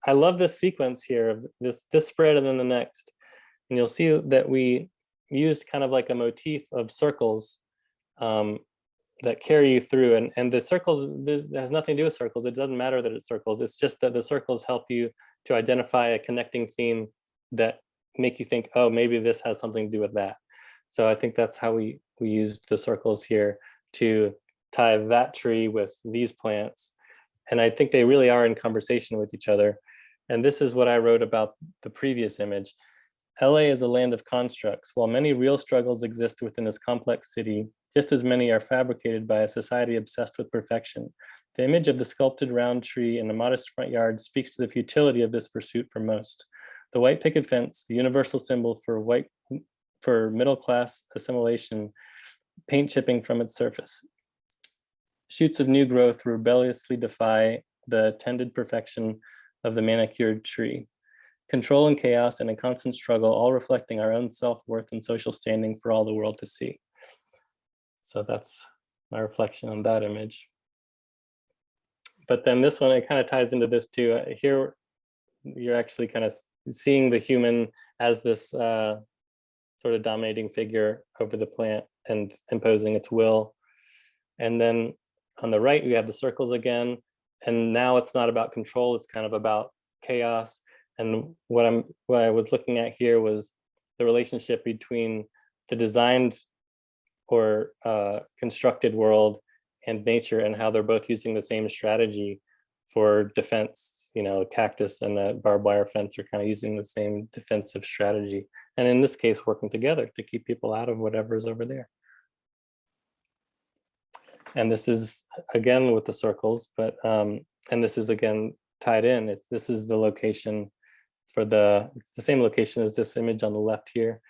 I love this sequence here of this spread and then the next. And you'll see that we used kind of like a motif of circles that carry you through. And the circles, it has nothing to do with circles. It doesn't matter that it's circles. It's just that the circles help you to identify a connecting theme that make you think, oh, maybe this has something to do with that. So I think that's how we used the circles here to tie that tree with these plants. And I think they really are in conversation with each other. And this is what I wrote about the previous image. LA is a land of constructs. While many real struggles exist within this complex city, just as many are fabricated by a society obsessed with perfection. The image of the sculpted round tree in the modest front yard speaks to the futility of this pursuit for most. The white picket fence, the universal symbol for middle-class assimilation, paint chipping from its surface. Shoots of new growth rebelliously defy the tended perfection of the manicured tree. Control and chaos and a constant struggle, all reflecting our own self-worth and social standing for all the world to see. So that's my reflection on that image. But then this one, it kind of ties into this too. Here, you're actually kind of seeing the human as this sort of dominating figure over the plant and imposing its will. And then on the right, we have the circles again. And now it's not about control, it's kind of about chaos. And what I was looking at here was the relationship between the designed or constructed world and nature, and how they're both using the same strategy for defense. You know, cactus and the barbed wire fence are kind of using the same defensive strategy. And in this case, working together to keep people out of whatever's over there. And this is again with the circles, but and this is again tied in. This is the location for it's the same location as this image on the left here.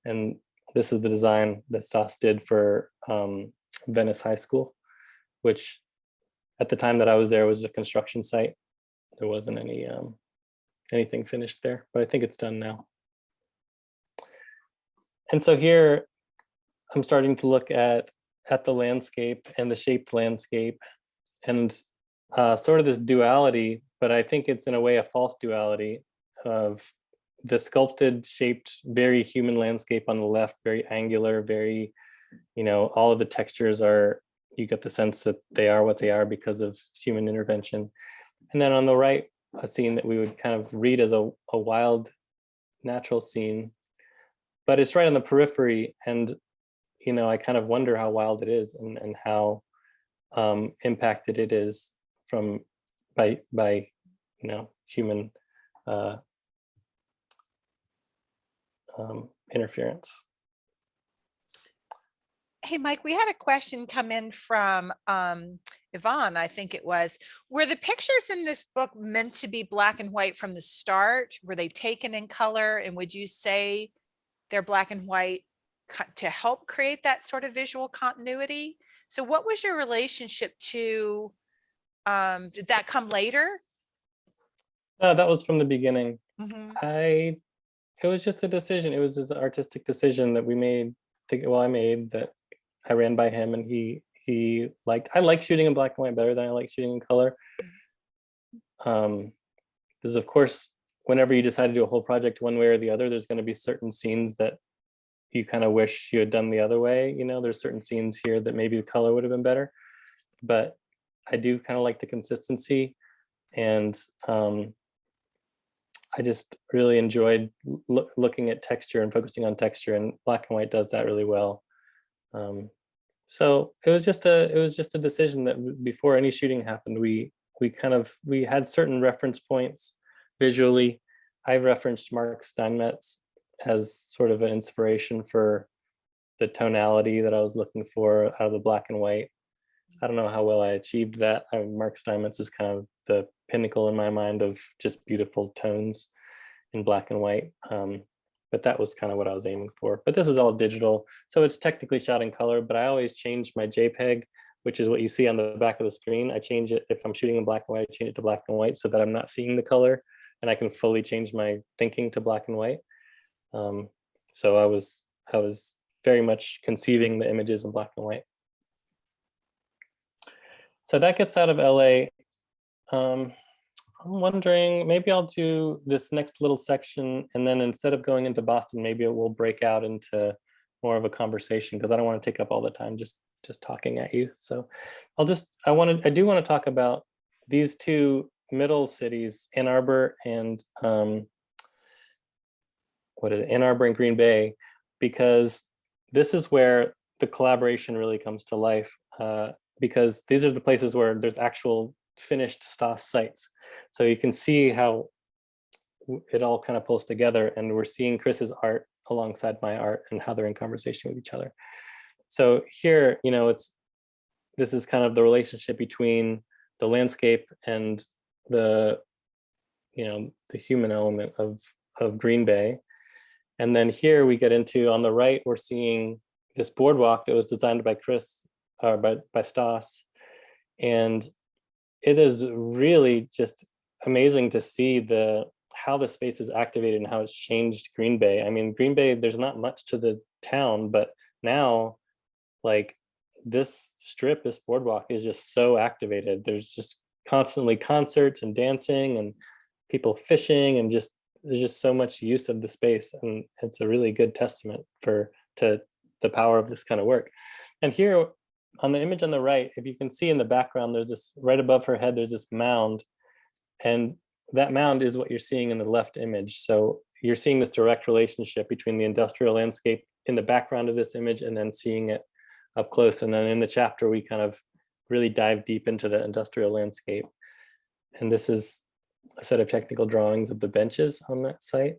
And this is the design that Stas did for Venice High School, which at the time that I was there was a construction site. There wasn't anything finished there, but I think it's done now. And so here I'm starting to look at the landscape and the shaped landscape and sort of this duality, but I think it's in a way a false duality of the sculpted, shaped, very human landscape on the left, very angular, very, you know, all of the textures are, you get the sense that they are what they are because of human intervention. And then on the right, a scene that we would kind of read as a wild, natural scene, but it's right on the periphery. And I kind of wonder how wild it is, and how impacted it is by human interference. Hey, Mike, we had a question come in from Yvonne, I think it was. Were the pictures in this book meant to be black and white from the start? Were they taken in color? And would you say they're black and white to help create that sort of visual continuity? So what was your relationship to, did that come later? That was from the beginning. Mm-hmm. It was just a decision. It was just an artistic decision that we made. I made that I ran by him, and he liked. I like shooting in black and white better than I like shooting in color. Because of course, whenever you decide to do a whole project one way or the other, there's going to be certain scenes that you kind of wish you had done the other way. There's certain scenes here that maybe the color would have been better, but I do kind of like the consistency, and I just really enjoyed looking at texture and focusing on texture, and black and white does that really well. So it was just a decision that before any shooting happened, we had certain reference points visually. I referenced Mark Steinmetz as sort of an inspiration for the tonality that I was looking for out of the black and white. I don't know how well I achieved that. Mark Steinmetz is kind of the pinnacle in my mind of just beautiful tones in black and white. But that was kind of what I was aiming for. But this is all digital, so it's technically shot in color, but I always change my JPEG, which is what you see on the back of the screen. I change it, if I'm shooting in black and white, I change it to black and white so that I'm not seeing the color, and I can fully change my thinking to black and white. So I was very much conceiving the images in black and white. So that gets out of LA. I'm wondering, maybe I'll do this next little section, and then instead of going into Boston, maybe it will break out into more of a conversation, because I don't want to take up all the time just talking at you. So I do want to talk about these two middle cities, Ann Arbor and Ann Arbor and Green Bay, because this is where the collaboration really comes to life, because these are the places where there's actual finished Stas sites. So you can see how it all kind of pulls together, and we're seeing Chris's art alongside my art and how they're in conversation with each other. So here, this is kind of the relationship between the landscape and the human element of Green Bay. And then here we get into, on the right, we're seeing this boardwalk that was designed by Chris, by Stas. And it is really just amazing to see how the space is activated and how it's changed Green Bay. I mean, Green Bay, there's not much to the town, but now, like, this strip, this boardwalk is just so activated. There's just constantly concerts and dancing and people fishing, and there's just so much use of the space, and it's a really good testament to the power of this kind of work. And here on the image on the right, if you can see in the background, there's this, right above her head, there's this mound, and that mound is what you're seeing in the left image. So you're seeing this direct relationship between the industrial landscape in the background of this image and then seeing it up close. And then in the chapter, we kind of really dive deep into the industrial landscape. And this is a set of technical drawings of the benches on that site.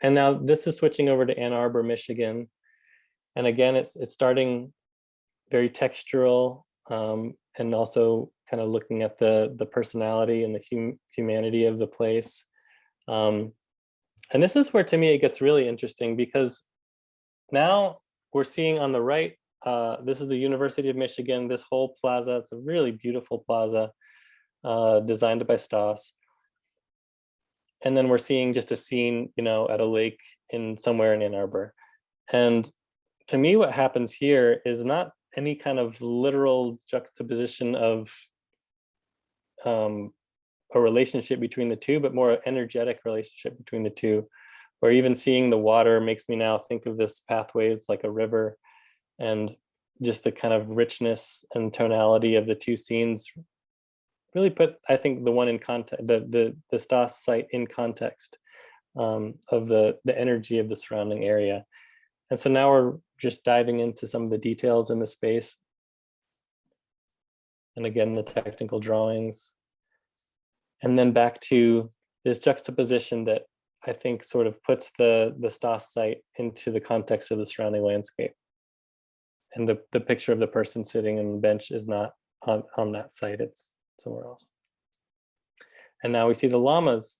And now this is switching over to Ann Arbor, Michigan. And again, it's starting very textural, and also kind of looking at the personality and the humanity of the place. And this is where, to me, it gets really interesting, because now we're seeing on the right, this is the University of Michigan, this whole plaza. It's a really beautiful plaza designed by Stas. And then we're seeing just a scene, at a lake somewhere in Ann Arbor. And to me, what happens here is not any kind of literal juxtaposition of a relationship between the two, but more an energetic relationship between the two, where even seeing the water makes me now think of this pathway as like a river, and just the kind of richness and tonality of the two scenes really put, I think, the one in context, the Stas site in context of the energy of the surrounding area. And so now we're just diving into some of the details in the space. And again, the technical drawings. And then back to this juxtaposition that I think sort of puts the Stas site into the context of the surrounding landscape. And the picture of the person sitting on the bench is not on that site, it's somewhere else. And now we see the llamas.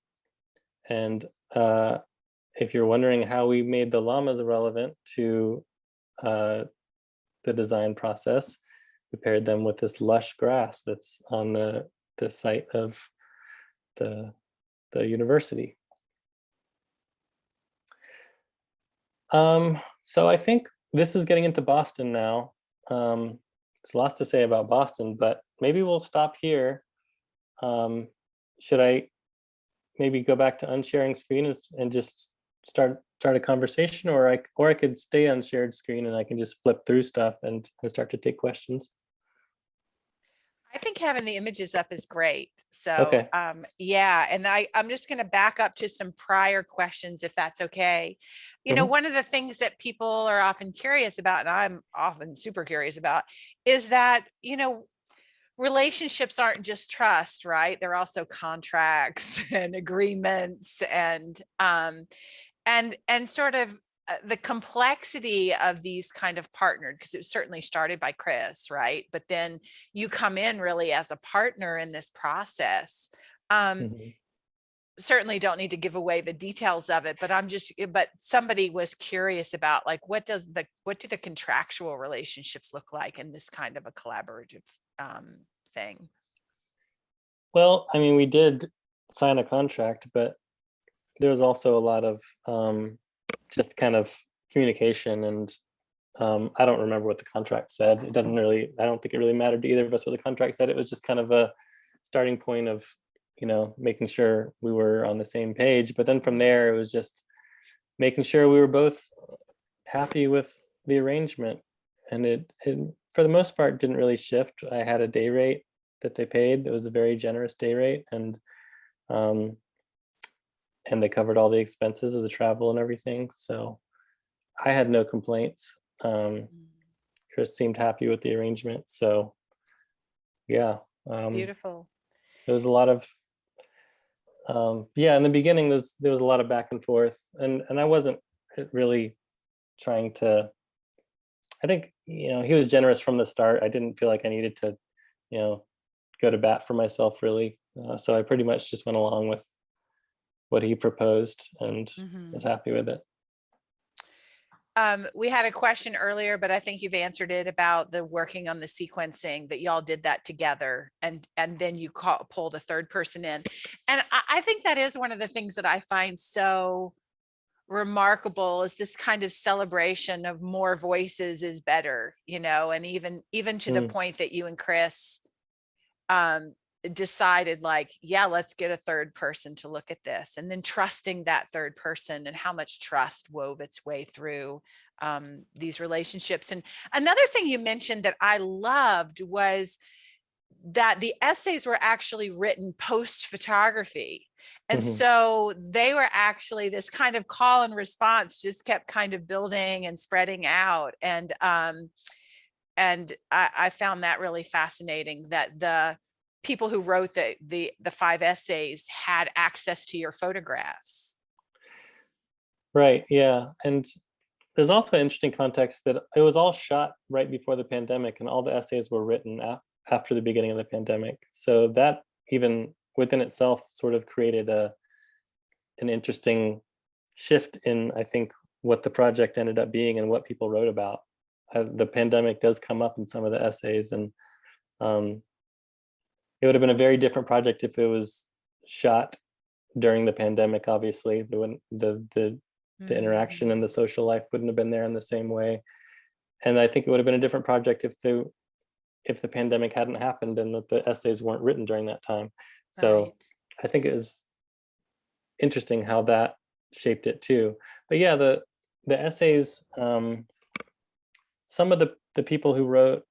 And if you're wondering how we made the llamas relevant to the design process, we paired them with this lush grass that's on the site of the university. So I think this is getting into Boston now. There's lots to say about Boston, but maybe we'll stop here. Should I maybe go back to unsharing screen and just start a conversation, or I could stay on shared screen and I can just flip through stuff and start to take questions? I think having the images up is great. So, okay. Yeah, and I'm just going to back up to some prior questions, if that's okay. You know, one of the things that people are often curious about, and I'm often super curious about, is that, you know, relationships aren't just trust, right? They're also contracts and agreements and sort of the complexity of these kind of partnered, because it was certainly started by Chris, right? But then you come in really as a partner in this process. Certainly don't need to give away the details of it, but somebody was curious about, like, what do the contractual relationships look like in this kind of a collaborative thing? Well, I mean, we did sign a contract, but there was also a lot of just kind of communication, and I don't remember what the contract said. It doesn't really, I don't think it really mattered to either of us what the contract said. It was just kind of a starting point of, you know, making sure we were on the same page. But then from there, it was just making sure we were both happy with the arrangement. And it for the most part, didn't really shift. I had a day rate that they paid. It was a very generous day rate. And they covered all the expenses of the travel and everything. So I had no complaints. Chris seemed happy with the arrangement. So yeah. Beautiful. There was a lot of, yeah, in the beginning, there was a lot of back and forth, and I wasn't really trying to, I think, you know, he was generous from the start. I didn't feel like I needed to, you know, go to bat for myself really. So I pretty much just went along with what he proposed and was happy with it. We had a question earlier, but I think you've answered it, about the working on the sequencing, that y'all did that together, and then you pulled a third person in. And I think that is one of the things that I find so remarkable, is this kind of celebration of more voices is better, you know, and even to the point that you and Chris decided, like, yeah, let's get a third person to look at this, and then trusting that third person, and how much trust wove its way through these relationships. And another thing you mentioned that I loved was that the essays were actually written post photography. And so they were actually this kind of call and response, just kept kind of building and spreading out. And I found that really fascinating, that the people who wrote the 5 essays had access to your photographs. Right, yeah. And there's also an interesting context that it was all shot right before the pandemic, and all the essays were written after the beginning of the pandemic. So that even within itself sort of created an interesting shift in, I think, what the project ended up being and what people wrote about. The pandemic does come up in some of the essays, and it would have been a very different project if it was shot during the pandemic. Obviously, the interaction and the social life wouldn't have been there in the same way. And I think it would have been a different project if the pandemic hadn't happened and that the essays weren't written during that time. So right. I think it was interesting how that shaped it too. But yeah, the essays, some of the people who wrote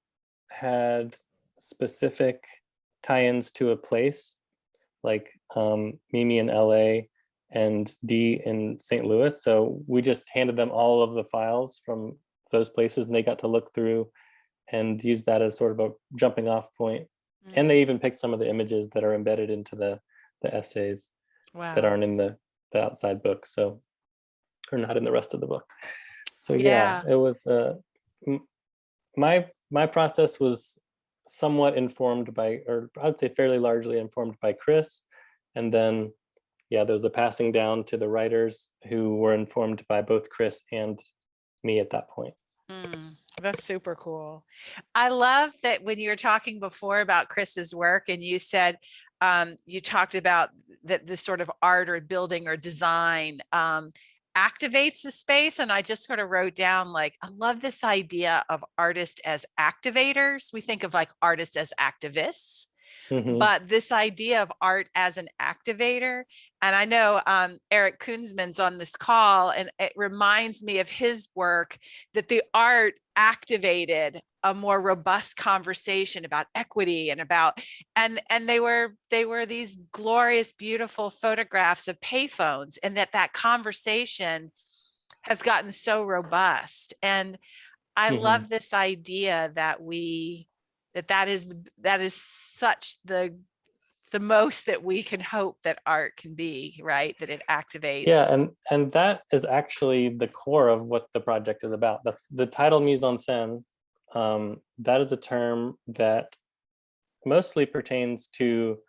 had specific tie-ins to a place, like Mimi in LA and D in St. Louis. So we just handed them all of the files from those places, and they got to look through and use that as sort of a jumping off point. And they even picked some of the images that are embedded into the essays that aren't in the outside book, so, or not in the rest of the book. So yeah, it was my process was somewhat informed by, or I would say fairly largely informed by Chris, and then yeah, there was a passing down to the writers who were informed by both Chris and me at that point. That's super cool. I love that when you were talking before about Chris's work, and you said you talked about that this sort of art or building or design activates the space. And I just sort of wrote down, like, I love this idea of artists as activators. We think of like artists as activists. But this idea of art as an activator, and I know Eric Kunzman's on this call, and it reminds me of his work, that the art activated a more robust conversation about equity and about, and they were these glorious, beautiful photographs of payphones, and that conversation has gotten so robust. And I love this idea that that is such the most that we can hope that art can be, right? That it activates. Yeah, and that is actually the core of what the project is about. That's the title, mise-en-scène. That is a term that mostly pertains to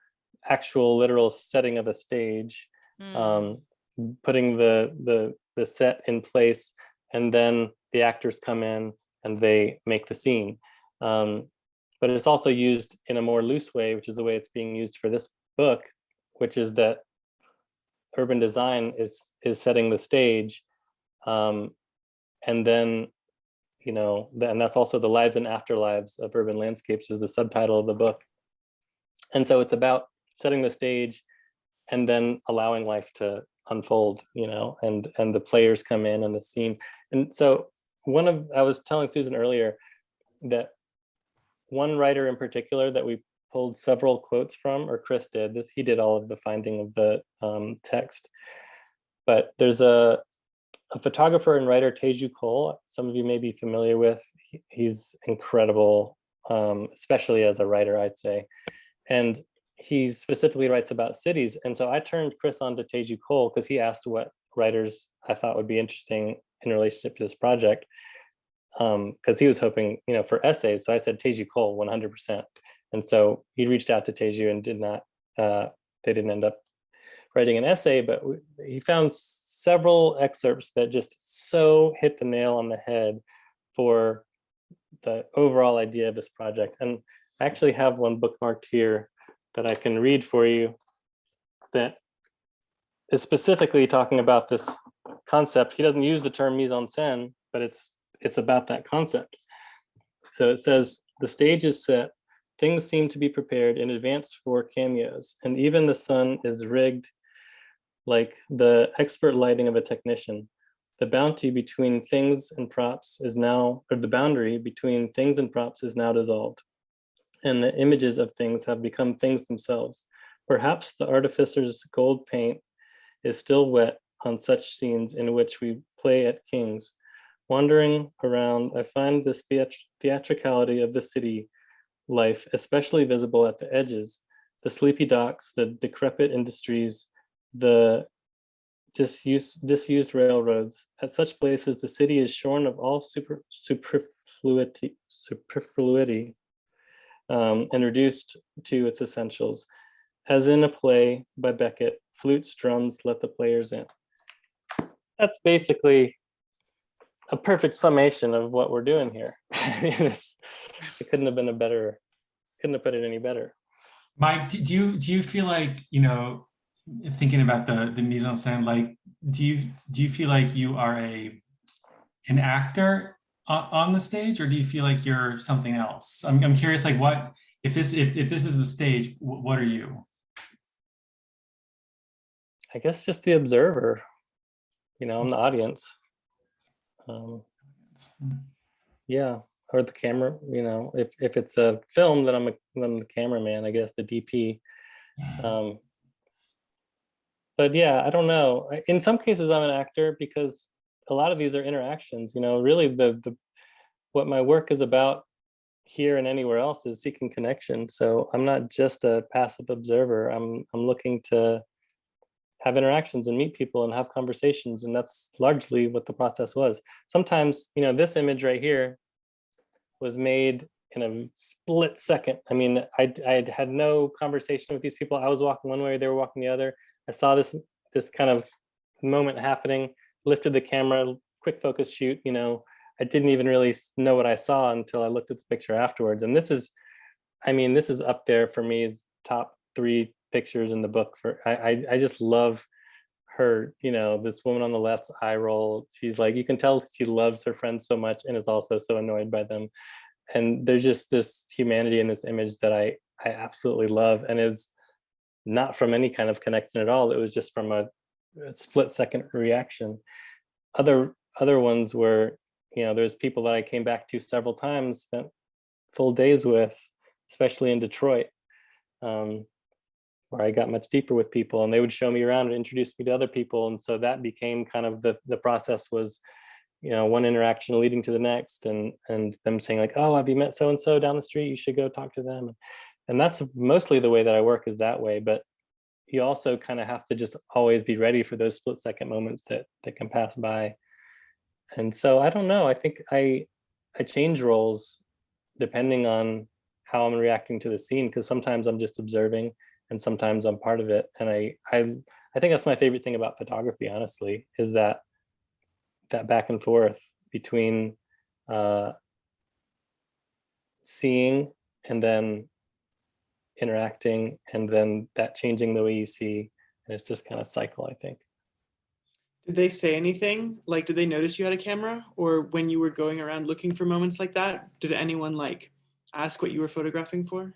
actual literal setting of a stage, putting the set in place, and then the actors come in and they make the scene. But it's also used in a more loose way, which is the way it's being used for this book, which is that urban design is setting the stage. And then, you know, and that's also the lives and afterlives of urban landscapes is the subtitle of the book. And so it's about setting the stage and then allowing life to unfold, you know, and the players come in and the scene. And so I was telling Susan earlier that one writer in particular that we pulled several quotes from, or Chris did this, he did all of the finding of the text. But there's a photographer and writer, Teju Cole, some of you may be familiar with. He's incredible, especially as a writer, I'd say. And he specifically writes about cities. And so I turned Chris on to Teju Cole because he asked what writers I thought would be interesting in relationship to this project. Because he was hoping, you know, for essays. So I said Teju Cole 100%. And so he reached out to Teju and they didn't end up writing an essay, but he found several excerpts that just so hit the nail on the head for the overall idea of this project. And I actually have one bookmarked here that I can read for you that is specifically talking about this concept. He doesn't use the term mise-en-scène, but it's about that concept. So it says, the stage is set, things seem to be prepared in advance for cameos, and even the sun is rigged like the expert lighting of a technician. The boundary between things and props is now dissolved, and the images of things have become things themselves. Perhaps the artificer's gold paint is still wet on such scenes in which we play at King's. Wandering around, I find this theatricality of the city life especially visible at the edges, the sleepy docks, the decrepit industries, the disused railroads. At such places, the city is shorn of all superfluity, and reduced to its essentials. As in a play by Beckett, flutes, drums, let the players in. That's basically a perfect summation of what we're doing here. It couldn't have been couldn't have put it any better. Mike, do you feel like, you know, thinking about the mise-en-scène, like, do you feel like you are an actor on the stage, or do you feel like you're something else? I'm curious, like, what if this is the stage, what are you? I guess just the observer. You know, I'm the audience. Yeah, or the camera. You know, if it's a film, then I'm the cameraman. I guess the DP. But yeah, I don't know. In some cases, I'm an actor because a lot of these are interactions. You know, really the what my work is about here and anywhere else is seeking connection. So I'm not just a passive observer. I'm looking to have interactions and meet people and have conversations, and that's largely what the process was. Sometimes, you know, this image right here was made in a split second. I mean, I had no conversation with these people. I was walking one way, they were walking the other. I saw this kind of moment happening, lifted the camera, quick focus shoot, you know. I didn't even really know what I saw until I looked at the picture afterwards. And this is, I mean, this is up there for me, top 3 pictures in the book. For I just love her, you know, this woman on the left, eye roll. She's like, you can tell she loves her friends so much and is also so annoyed by them. And there's just this humanity in this image that I absolutely love, and is not from any kind of connection at all. It was just from a split second reaction. Other ones were, you know, there's people that I came back to several times, spent full days with, especially in Detroit, where I got much deeper with people, and they would show me around and introduce me to other people. And so that became kind of the process was, you know, one interaction leading to the next, and them saying like, oh, have you met so and so down the street? You should go talk to them. And that's mostly the way that I work, is that way. But you also kind of have to just always be ready for those split second moments that can pass by. And so I don't know. I think I change roles depending on how I'm reacting to the scene, because sometimes I'm just observing and sometimes I'm part of it. And I think that's my favorite thing about photography, honestly, is that back and forth between seeing and then interacting, and then that changing the way you see. And it's this kind of cycle, I think. Did they say anything? Like, did they notice you had a camera? Or when you were going around looking for moments like that, did anyone like ask what you were photographing for?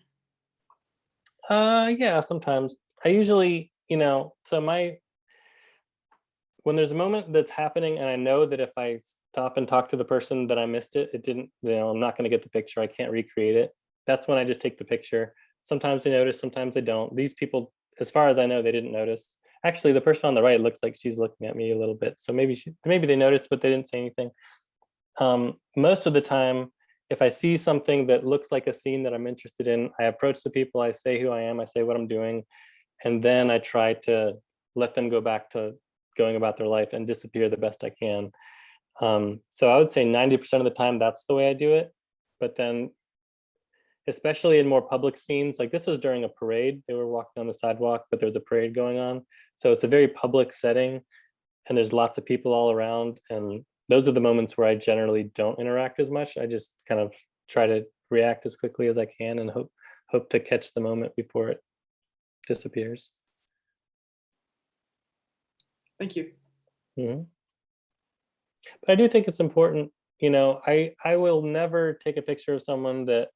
Yeah, sometimes. I usually, you know, so when there's a moment that's happening and I know that if I stop and talk to the person that I missed it, it didn't, you know, I'm not going to get the picture. I can't recreate it. That's when I just take the picture. Sometimes they notice, sometimes they don't. These people, as far as I know, they didn't notice. Actually, the person on the right looks like she's looking at me a little bit. So maybe they noticed, but they didn't say anything. Most of the time, if I see something that looks like a scene that I'm interested in, I approach the people, I say who I am, I say what I'm doing, and then I try to let them go back to going about their life and disappear the best I can. So I would say 90% of the time that's the way I do it. But then, especially in more public scenes, like this was during a parade, they were walking on the sidewalk, but there's a parade going on. So it's a very public setting and there's lots of people all around. And those are the moments where I generally don't interact as much. I just kind of try to react as quickly as I can and hope to catch the moment before it disappears. Thank you. Mm-hmm. But I do think it's important, you know, I will never take a picture of someone that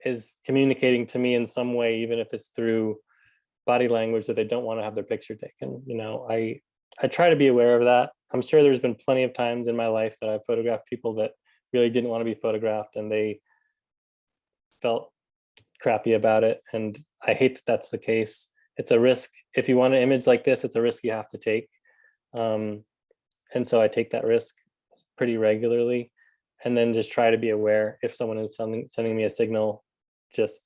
is communicating to me in some way, even if it's through body language, that they don't want to have their picture taken. You know, I try to be aware of that. I'm sure there's been plenty of times in my life that I've photographed people that really didn't want to be photographed and they felt crappy about it. And I hate that that's the case. It's a risk. If you want an image like this, it's a risk you have to take. And so I take that risk pretty regularly, and then just try to be aware if someone is sending me a signal, just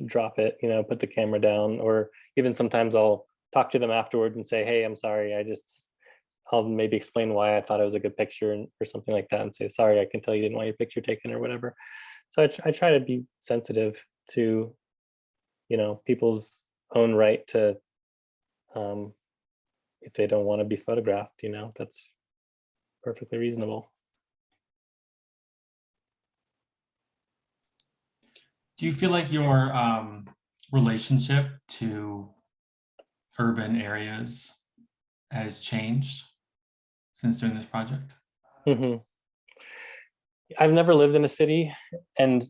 drop it, you know, put the camera down, or even sometimes I'll talk to them afterwards and say, hey, I'm sorry. I'll maybe explain why I thought it was a good picture or something like that, and say, sorry, I can tell you didn't want your picture taken or whatever. So I try to be sensitive to, you know, people's own right to, if they don't want to be photographed, you know, that's perfectly reasonable. Do you feel like your relationship to urban areas has changed since doing this project? Mm-hmm. I've never lived in a city, and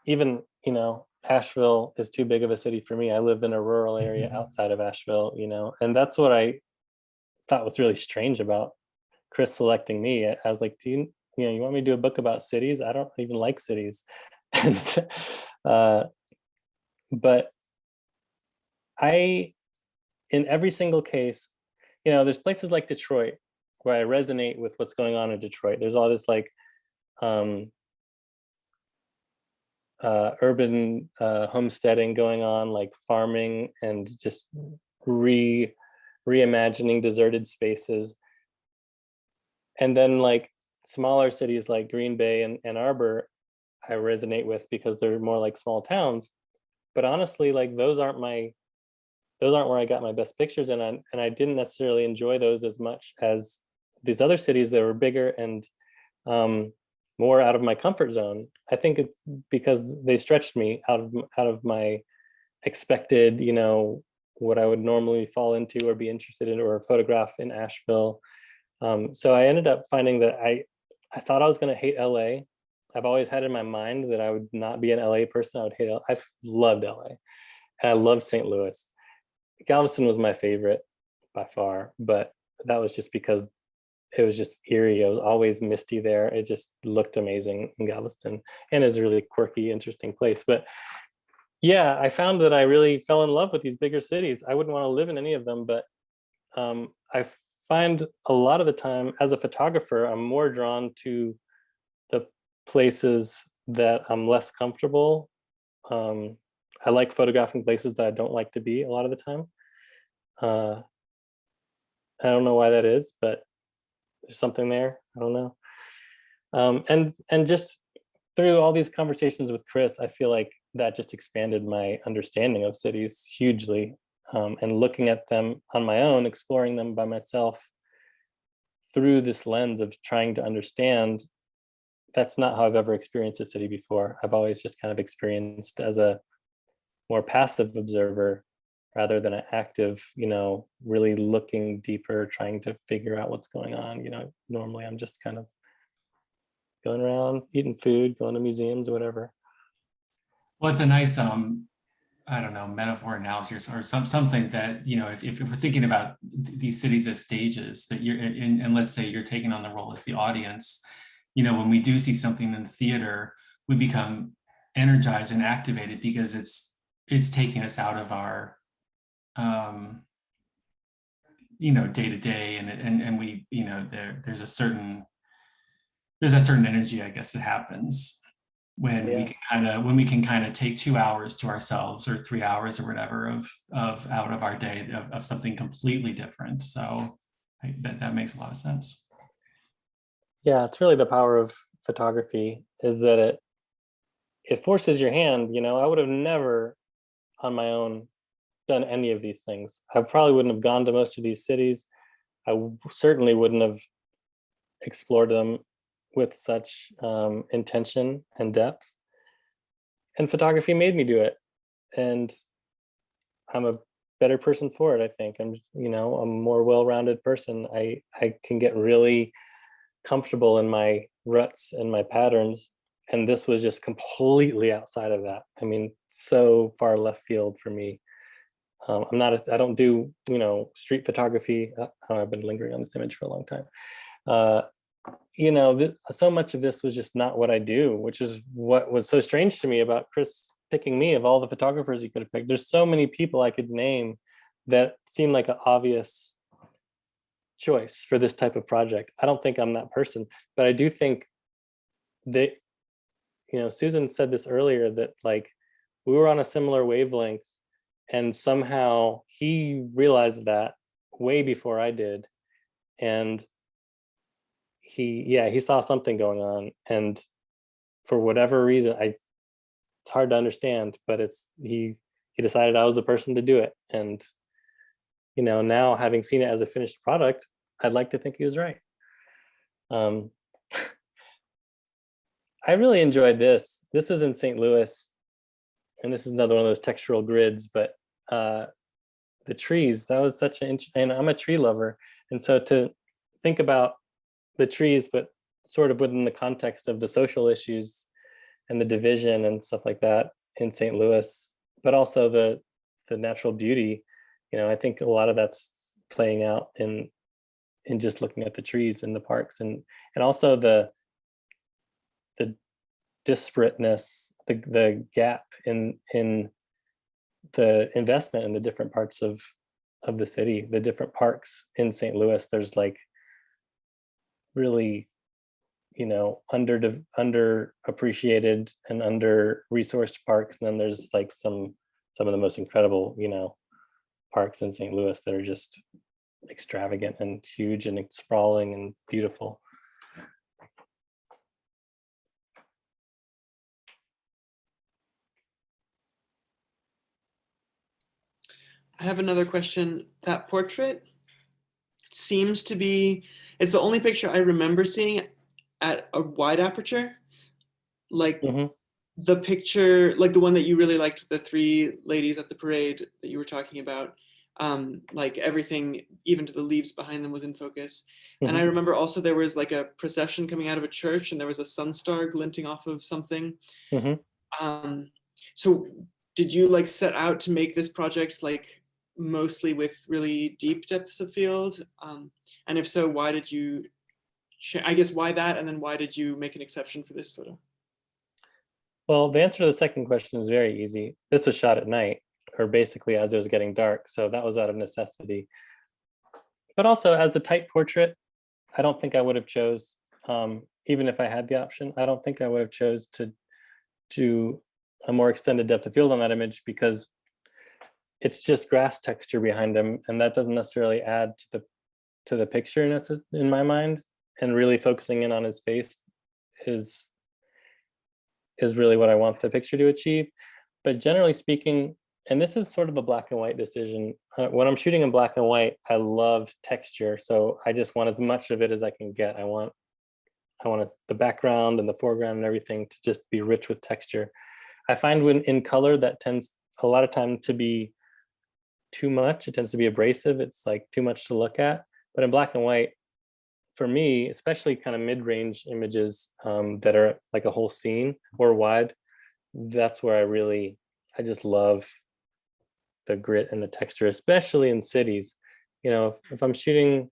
even, you know, Asheville is too big of a city for me. I live in a rural area outside of Asheville, you know, and that's what I thought was really strange about Chris selecting me. I was like, you want me to do a book about cities? I don't even like cities. And, but I in every single case, you know, there's places like Detroit where I resonate with what's going on in Detroit. There's all this like urban homesteading going on, like farming and just reimagining deserted spaces. And then like smaller cities like Green Bay and Ann Arbor, I resonate with because they're more like small towns. But honestly, like those aren't where I got my best pictures, and I didn't necessarily enjoy those as much as these other cities that were bigger and more out of my comfort zone. I think it's because they stretched me out of my expected, you know, what I would normally fall into or be interested in or photograph in Asheville. So I ended up finding that I thought I was going to hate LA. I've always had in my mind that I would not be an LA person. I would hate LA. I've loved LA and I loved St. Louis. Galveston was my favorite by far, but that was just because it was just eerie. It was always misty there. It just looked amazing in Galveston, and is a really quirky, interesting place. But yeah, I found that I really fell in love with these bigger cities. I wouldn't want to live in any of them, but I find a lot of the time as a photographer, I'm more drawn to the places that I'm less comfortable. I like photographing places that I don't like to be a lot of the time. I don't know why that is, but there's something there. I don't know. And just through all these conversations with Chris, I feel like that just expanded my understanding of cities hugely. And looking at them on my own, exploring them by myself through this lens of trying to understand, that's not how I've ever experienced a city before. I've always just kind of experienced as a more passive observer rather than an active, you know, really looking deeper, trying to figure out what's going on. You know, normally I'm just kind of going around, eating food, going to museums or whatever. Well, it's a nice, I don't know, metaphor analogy or something that, you know, if we're thinking about these cities as stages that you're in, and let's say you're taking on the role as the audience, you know, when we do see something in the theater, we become energized and activated because it's taking us out of our, you know, day to day, and we, you know, there's a certain energy, I guess, that happens when we can kind of take 2 hours to ourselves or 3 hours or whatever of out of our day of something completely different. So that makes a lot of sense. Yeah, it's really the power of photography is that it forces your hand. You know, I would have never on my own done any of these things. I probably wouldn't have gone to most of these cities. I certainly wouldn't have explored them with such intention and depth. And photography made me do it. And I'm a better person for it, I think. I'm, you know, a more well-rounded person. I can get really comfortable in my ruts and my patterns. And this was just completely outside of that. I mean, so far left field for me. I don't do, you know, street photography. I've been lingering on this image for a long time. You know, so much of this was just not what I do, which is what was so strange to me about Chris picking me. Of all the photographers he could have picked, there's so many people I could name that seem like an obvious choice for this type of project. I don't think I'm that person, but I do think that, you know, Susan said this earlier, that like we were on a similar wavelength, and somehow he realized that way before I did. And he saw something going on, and for whatever reason, it's hard to understand, but he decided I was the person to do it. And, you know, now having seen it as a finished product, I'd like to think he was right. I really enjoyed this. This is in St. Louis, and this is another one of those textural grids, but the trees, that was such an, and I'm a tree lover. And so to think about the trees, but sort of within the context of the social issues and the division and stuff like that in St. Louis, but also the natural beauty, you know, I think a lot of that's playing out in just looking at the trees in the parks, and also the disparateness, the gap in the investment in the different parts of of the city, the different parks in St. Louis. There's like really, you know, underappreciated and under resourced parks. And then there's like some of the most incredible, you know, parks in St. Louis that are just extravagant and huge and sprawling and beautiful. I have another question. That portrait seems to be, it's the only picture I remember seeing at a wide aperture. Like the picture, like the one that you really liked, the three ladies at the parade that you were talking about, like everything, even to the leaves behind them, was in focus. And I remember also there was like a procession coming out of a church, and there was a sun star glinting off of something. So did you like set out to make this project like mostly with really deep depths of field? And if so, why did you, I guess why that, and then why did you make an exception for this photo? Well, the answer to the second question is very easy. This was shot at night, or basically as it was getting dark, so that was out of necessity. But also as a tight portrait, I don't think I would have chose, even if I had the option, I don't think I would have chose to do a more extended depth of field on that image, because it's just grass texture behind him, and that doesn't necessarily add to the picture in my mind. And really focusing in on his face is really what I want the picture to achieve. But generally speaking, and this is sort of a black and white decision, when I'm shooting in black and white, I love texture, so I just want as much of it as I can get. I want the background and the foreground and everything to just be rich with texture. I find when in color, that tends a lot of time to be too much. It tends to be abrasive. It's like too much to look at. But in black and white, for me, especially kind of mid-range images that are like a whole scene or wide, that's where I just love the grit and the texture, especially in cities. You know, if I'm shooting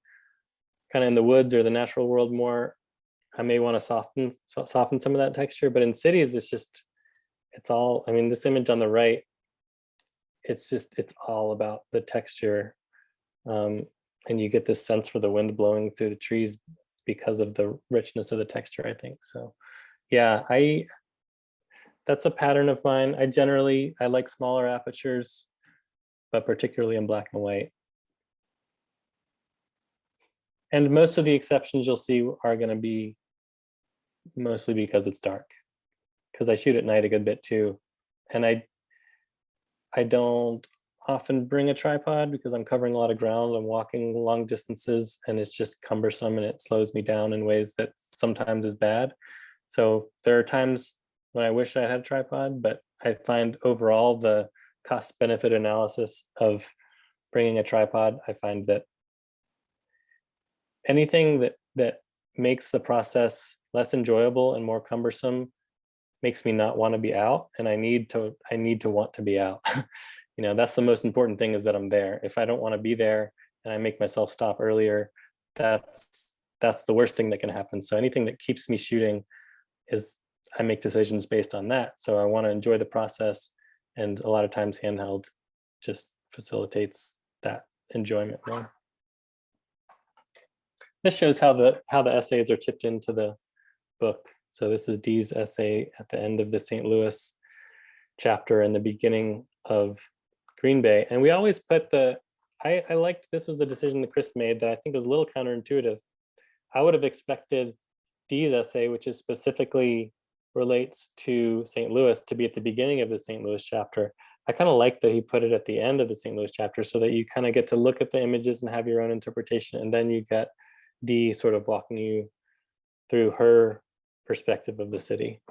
kind of in the woods or the natural world more, I may want to soften some of that texture. But in cities, it's all, I mean, this image on the right, it's all about the texture. And you get this sense for the wind blowing through the trees because of the richness of the texture, I think. So yeah, that's a pattern of mine. I like smaller apertures, but particularly in black and white. And most of the exceptions you'll see are going to be mostly because it's dark, because I shoot at night a good bit too. And I don't often bring a tripod because I'm covering a lot of ground. I'm walking long distances, and it's just cumbersome, and it slows me down in ways that sometimes is bad. So there are times when I wish I had a tripod, but I find overall the cost benefit analysis of bringing a tripod, I find that anything that makes the process less enjoyable and more cumbersome makes me not want to be out, and I need to want to be out. You know, that's the most important thing, is that I'm there. If I don't want to be there and I make myself stop earlier, that's the worst thing that can happen. So anything that keeps me shooting is, I make decisions based on that. So I want to enjoy the process, and a lot of times handheld just facilitates that enjoyment more. This shows how the essays are chipped into the book. So this is Dee's essay at the end of the St. Louis chapter and the beginning of Green Bay. And we always put I liked, this was a decision that Chris made that I think was a little counterintuitive. I would have expected Dee's essay, which is specifically relates to St. Louis, to be at the beginning of the St. Louis chapter. I kind of like that he put it at the end of the St. Louis chapter, so that you kind of get to look at the images and have your own interpretation. And then you get Dee sort of walking you through her perspective of the city.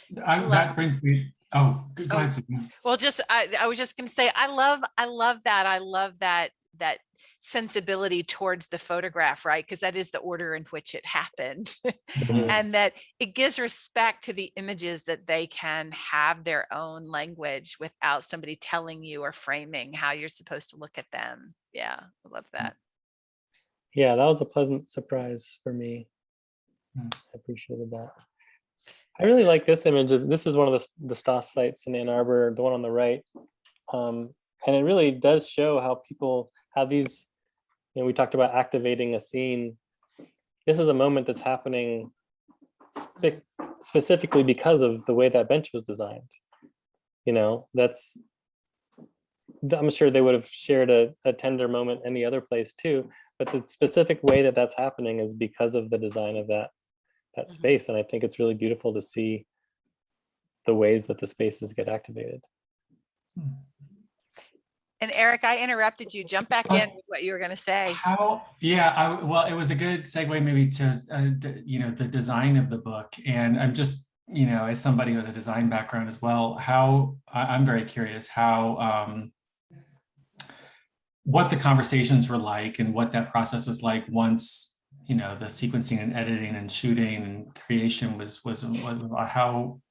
That brings me, go ahead, Susan. Well, I was just going to say, I love that. I love that sensibility towards the photograph, right? Because that is the order in which it happened. And that it gives respect to the images, that they can have their own language without somebody telling you or framing how you're supposed to look at them. Yeah, I love that. Yeah, that was a pleasant surprise for me. I appreciated that. I really like this image. This is one of the Stoss sites in Ann Arbor, the one on the right. And it really does show how these, we talked about activating a scene. This is a moment that's happening specifically because of the way that bench was designed. I'm sure they would have shared a tender moment any other place too, but the specific way that that's happening is because of the design of that space. And I think it's really beautiful to see the ways that the spaces get activated. And Eric, I interrupted you. Jump back in with what you were going to say. Well, it was a good segue maybe to, the design of the book. And I'm just, as somebody who has a design background as well, I'm very curious what the conversations were like and what that process was like once, the sequencing and editing and shooting and creation was how,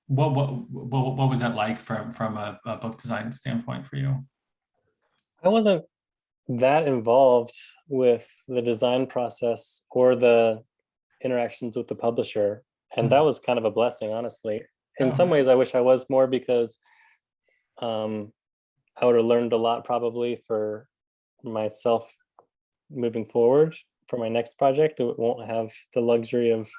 what was that like from a book design standpoint for you? I wasn't that involved with the design process or the interactions with the publisher, and that was kind of a blessing, honestly. In some ways I wish I was more, because I would have learned a lot probably for myself moving forward for my next project. It won't have the luxury of,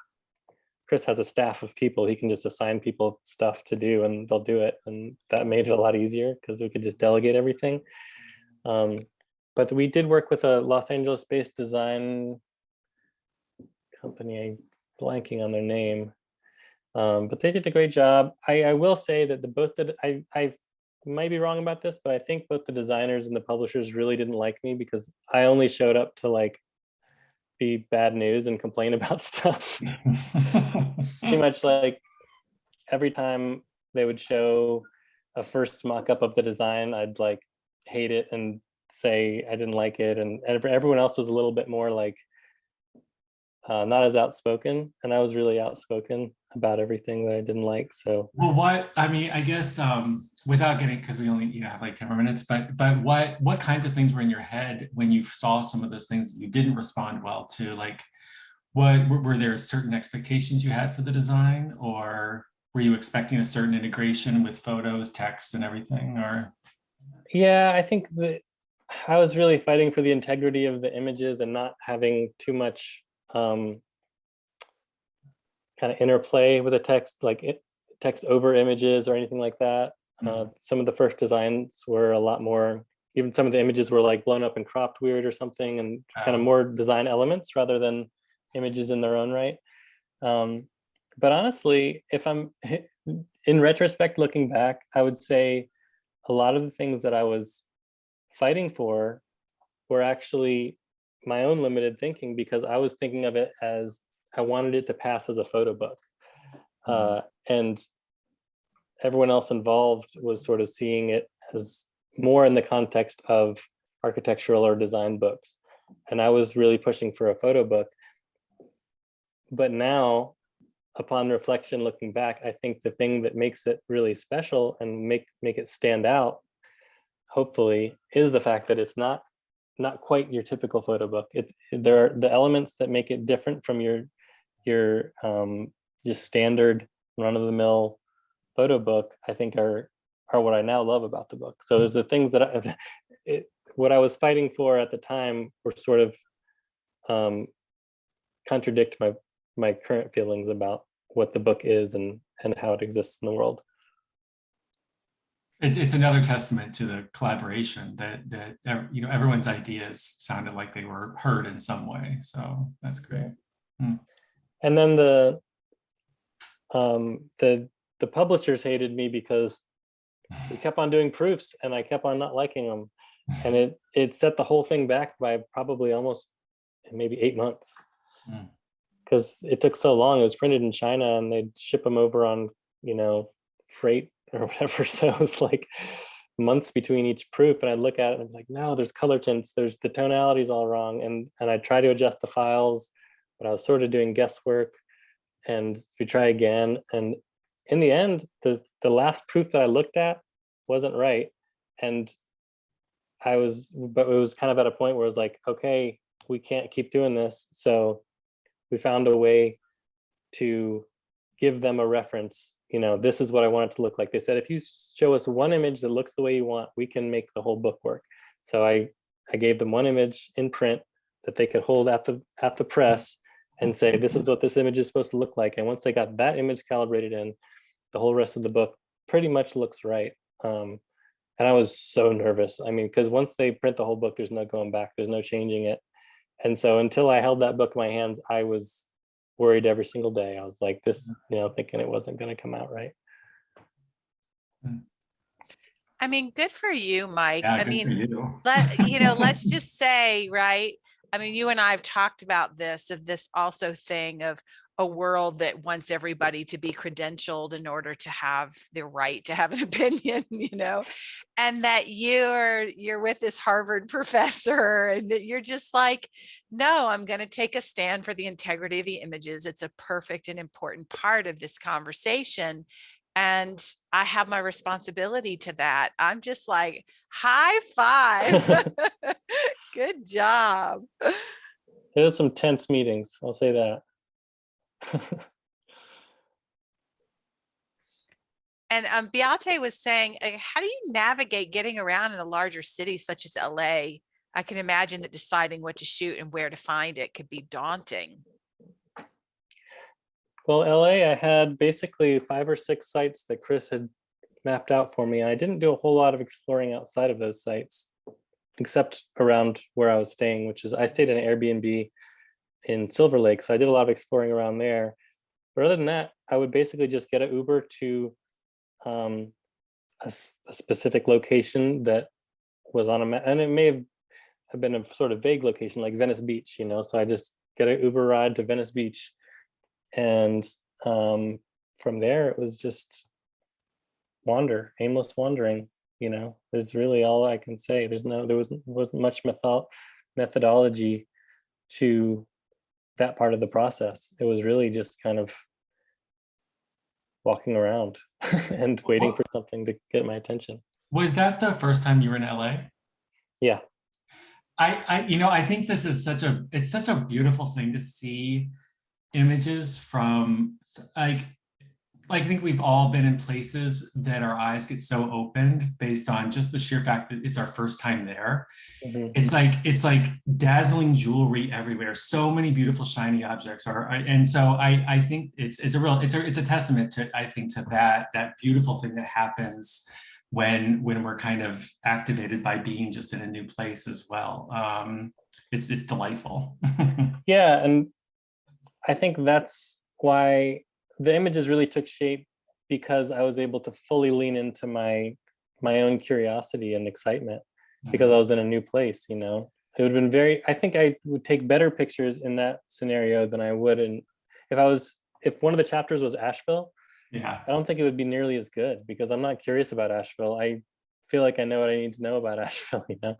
Chris has a staff of people. He can just assign people stuff to do and they'll do it. And that made it a lot easier because we could just delegate everything. But we did work with a Los Angeles-based design company. I'm blanking on their name, but they did a great job. I will say that I might be wrong about this, but I think both the designers and the publishers really didn't like me because I only showed up to like be bad news and complain about stuff. Pretty much like every time they would show a first mock-up of the design, I'd like hate it and say I didn't like it, and everyone else was a little bit more like not as outspoken, and I was really outspoken about everything that I didn't like. So I guess without getting, because we only have like 10 more minutes, but what kinds of things were in your head when you saw some of those things that you didn't respond well to? Like, what were there certain expectations you had for the design, or were you expecting a certain integration with photos, text, and everything? Or yeah, I think that I was really fighting for the integrity of the images and not having too much kind of interplay with the text, like text over images or anything like that. Some of the first designs were a lot more, even some of the images were like blown up and cropped weird or something, and kind of more design elements rather than images in their own right. But honestly, if I'm in retrospect, looking back, I would say a lot of the things that I was fighting for were actually my own limited thinking, because I was thinking of it as I wanted it to pass as a photo book. And everyone else involved was sort of seeing it as more in the context of architectural or design books. And I was really pushing for a photo book. But now, upon reflection, looking back, I think the thing that makes it really special and make it stand out, hopefully, is the fact that it's not quite your typical photo book. There are the elements that make it different from your just standard run-of-the-mill photo book, I think are what I now love about the book. So there's the things that what I was fighting for at the time were sort of contradict my current feelings about what the book is and how it exists in the world. It's another testament to the collaboration that everyone's ideas sounded like they were heard in some way. So that's great. And then the publishers hated me because we kept on doing proofs and I kept on not liking them, and it set the whole thing back by probably almost maybe 8 months, because it took so long. It was printed in China and they'd ship them over on freight or whatever, so it was like months between each proof, and I'd look at it and I'm like, no, there's color tints, there's the tonality's all wrong, and I'd try to adjust the files, but I was sort of doing guesswork, and we try again, and in the end the last proof that I looked at wasn't right, and but it was kind of at a point where it was like, okay, we can't keep doing this, so we found a way to give them a reference, you know, this is what I want it to look like. They said, if you show us one image that looks the way you want, we can make the whole book work. So I gave them one image in print that they could hold at the press and say, this is what this image is supposed to look like. And once they got that image calibrated in, the whole rest of the book pretty much looks right. And I was so nervous. I mean, because once they print the whole book, there's no going back, there's no changing it. And so until I held that book in my hands, I was worried every single day. I was like this, you know, thinking it wasn't going to come out right. I mean, good for you, Mike. Yeah, I good mean, for you. let's just say, right? I mean, you and I have talked about this, of this also thing of a world that wants everybody to be credentialed in order to have the right to have an opinion, you know, and that you're with this Harvard professor and that you're just like, no, I'm going to take a stand for the integrity of the images. It's a perfect and important part of this conversation. And I have my responsibility to that. I'm just like, high five. Good job. There was some tense meetings, I'll say that. And Beate was saying, how do you navigate getting around in a larger city such as LA? I can imagine that deciding what to shoot and where to find it could be daunting. Well, LA, I had basically 5 or 6 sites that Chris had mapped out for me. And I didn't do a whole lot of exploring outside of those sites, except around where I was staying, which is I stayed in an Airbnb in Silver Lake. So I did a lot of exploring around there. But other than that, I would basically just get an Uber to a specific location that was on a map. And it may have been a sort of vague location like Venice Beach, you know, so I just get an Uber ride to Venice Beach. And from there, it was just aimless wandering, you know. There's really all I can say. There wasn't much methodology to that part of the process. It was really just kind of walking around and waiting for something to get my attention. Was that the first time you were in LA? Yeah. I think this is such a beautiful thing to see images from, like I think we've all been in places that our eyes get so opened based on just the sheer fact that it's our first time there. Mm-hmm. It's like dazzling jewelry everywhere. So many beautiful shiny objects and so I think it's a testament to, I think, to that beautiful thing that happens when we're kind of activated by being just in a new place as well. It's delightful. Yeah, and I think that's why the images really took shape, because I was able to fully lean into my own curiosity and excitement because I was in a new place, you know. It would have been I think I would take better pictures in that scenario than I would if one of the chapters was Asheville. Yeah. I don't think it would be nearly as good because I'm not curious about Asheville. I feel like I know what I need to know about Asheville, you know.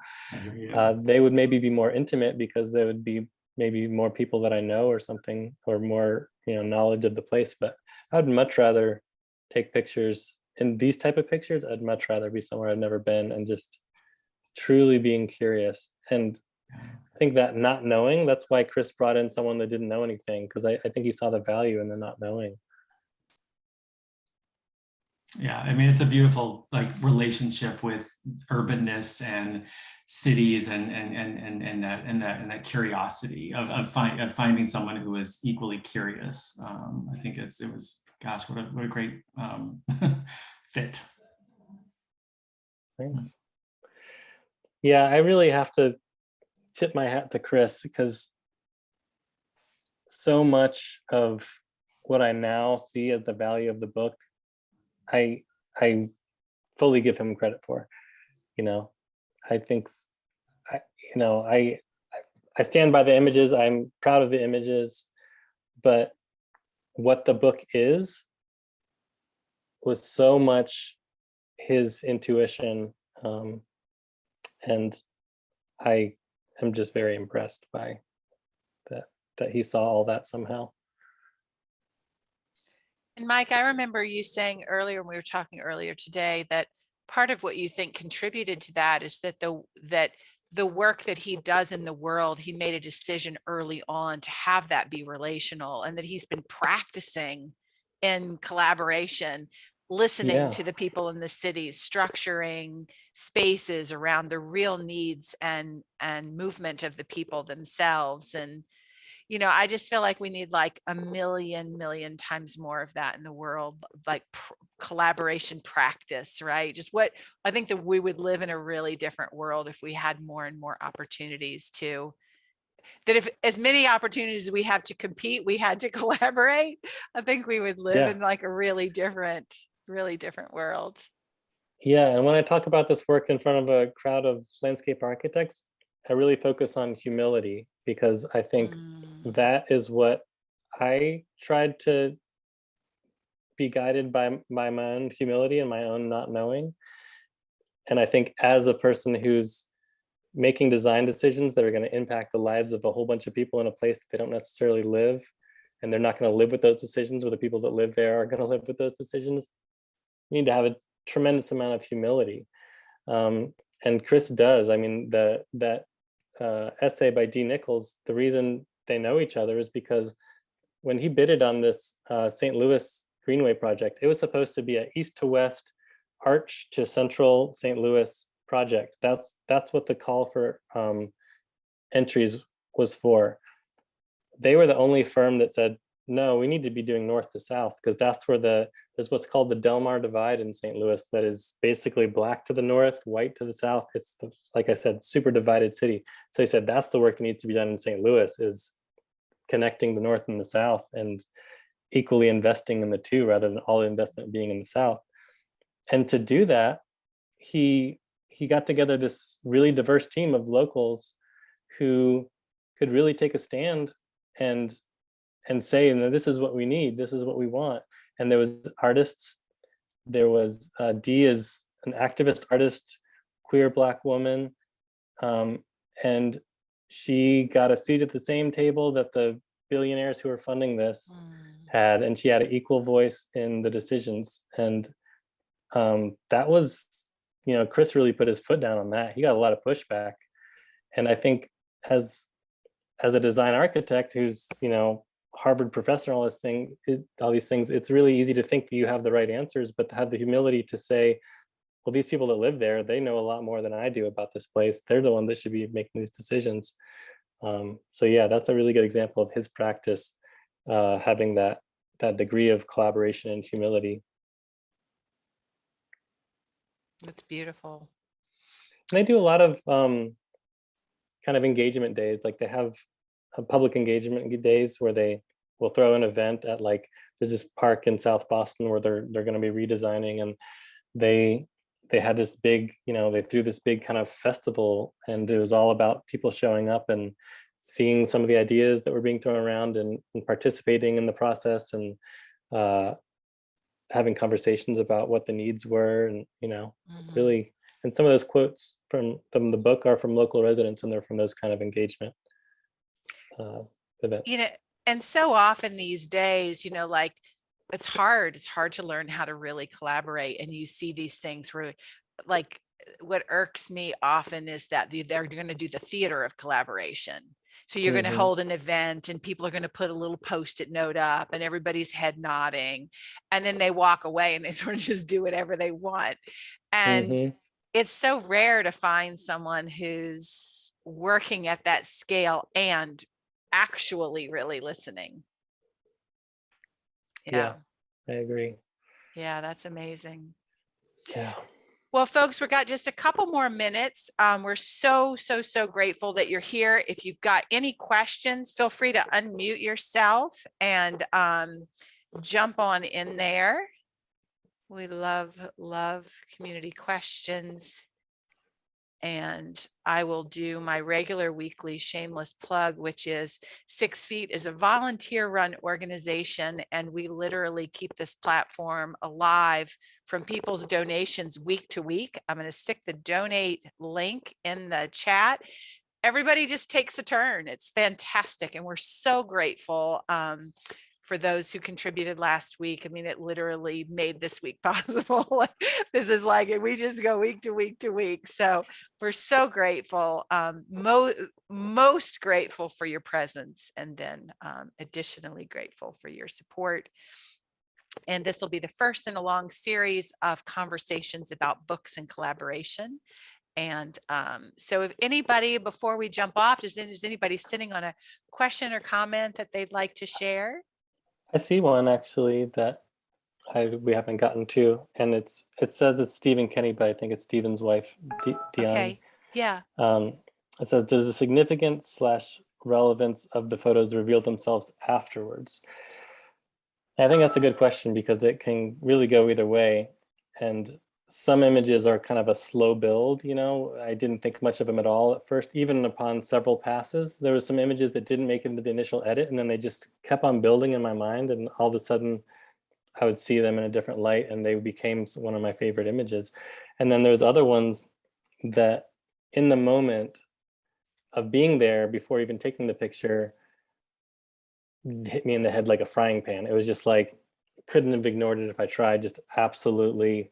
Yeah. They would maybe be more intimate because there would be maybe more people that I know or something, or more, you know, knowledge of the place. But I'd much rather take pictures in these type of pictures. I'd much rather be somewhere I've never been and just truly being curious. And I think that not knowing, that's why Chris brought in someone that didn't know anything, because I think he saw the value in the not knowing. Yeah, I mean, it's a beautiful relationship with urbanness and cities and that curiosity of finding someone who is equally curious. I think it was gosh, what a great fit. Thanks. Yeah, I really have to tip my hat to Chris, because so much of what I now see as the value of the book, I fully give him credit for. You know, I think I stand by the images. I'm proud of the images, but what the book was so much his intuition, and I am just very impressed by that he saw all that somehow. And Mike, I remember you saying earlier, when we were talking earlier today, that part of what you think contributed to that is that the work that he does in the world, he made a decision early on to have that be relational, and that he's been practicing in collaboration, listening Yeah. to the people in the cities, structuring spaces around the real needs and movement of the people themselves. And, you know, I just feel like we need like a million times more of that in the world, like collaboration practice, right? Just what I think that we would live in a really different world if we had more and more opportunities to, that if as many opportunities as we have to compete, we had to collaborate. I think we would live Yeah. in like a really different world. Yeah, and when I talk about this work in front of a crowd of landscape architects, I really focus on humility, because I think that is what I tried to be guided by my own humility and my own not knowing. And I think as a person who's making design decisions that are going to impact the lives of a whole bunch of people in a place that they don't necessarily live, and they're not going to live with those decisions, or the people that live there are going to live with those decisions, you need to have a tremendous amount of humility. And Chris does. I mean, that essay by D. Nichols, the reason they know each other is because when he bidded on this St. Louis Greenway project, it was supposed to be an east to west arch to central St. Louis project. That's what the call for entries was for. They were the only firm that said, no, we need to be doing north to south, because that's where there's what's called the Del Mar Divide in St. Louis that is basically black to the north, white to the south. It's, like I said, super divided city. So he said that's the work that needs to be done in St. Louis, is connecting the north and the south and equally investing in the two rather than all the investment being in the south. And to do that, he got together this really diverse team of locals who could really take a stand and say, this is what we need, this is what we want. And there was artists. There was Dee is an activist artist, queer Black woman, and she got a seat at the same table that the billionaires who are funding this had, and she had an equal voice in the decisions. And that was, you know, Chris really put his foot down on that. He got a lot of pushback, and I think as a design architect who's, you know, Harvard professor, all these things, it's really easy to think that you have the right answers, but to have the humility to say, well, these people that live there, they know a lot more than I do about this place. They're the ones that should be making these decisions. So yeah, that's a really good example of his practice, having that degree of collaboration and humility. That's beautiful. And they do a lot of kind of engagement days. Like they have public engagement days where they will throw an event at, like, there's this park in South Boston where they're going to be redesigning, and they had this big, you know, they threw this big kind of festival, and it was all about people showing up and seeing some of the ideas that were being thrown around and participating in the process, and having conversations about what the needs were, and, you know, really. And some of those quotes from the book are from local residents, and they're from those kind of engagement events. You know, and so often these days, you know, like it's hard to learn how to really collaborate. And you see these things where, like, what irks me often is that they're going to do the theater of collaboration. So you're going to hold an event and people are going to put a little post-it note up and everybody's head nodding, and then they walk away and they sort of just do whatever they want. And it's so rare to find someone who's working at that scale and actually really listening. Yeah, I agree. Yeah, that's amazing. Yeah. Well, folks, we've got just a couple more minutes. We're so grateful that you're here. If you've got any questions, feel free to unmute yourself and jump on in there. We love community questions. And I will do my regular weekly shameless plug, which is 6 Feet is a volunteer-run organization, and we literally keep this platform alive from people's donations week to week. I'm going to stick the donate link in the chat. Everybody just takes a turn. It's fantastic, and we're so grateful for those who contributed last week. I mean, it literally made this week possible. This is like, we just go week to week to week. So we're so grateful, most grateful for your presence, and then additionally grateful for your support. And this will be the first in a long series of conversations about books and collaboration. And so if anybody, before we jump off, is anybody sitting on a question or comment that they'd like to share? I see one actually that we haven't gotten to, and it says it's Stephen Kenny, but I think it's Stephen's wife, Dion. Okay, yeah. It says, does the significance / relevance of the photos reveal themselves afterwards? I think that's a good question because it can really go either way. And some images are kind of a slow build, you know. I didn't think much of them at all at first, even upon several passes. There were some images that didn't make it into the initial edit, and then they just kept on building in my mind, and all of a sudden I would see them in a different light and they became one of my favorite images. And then there's other ones that in the moment of being there before even taking the picture hit me in the head like a frying pan. It was just like, couldn't have ignored it if I tried, just absolutely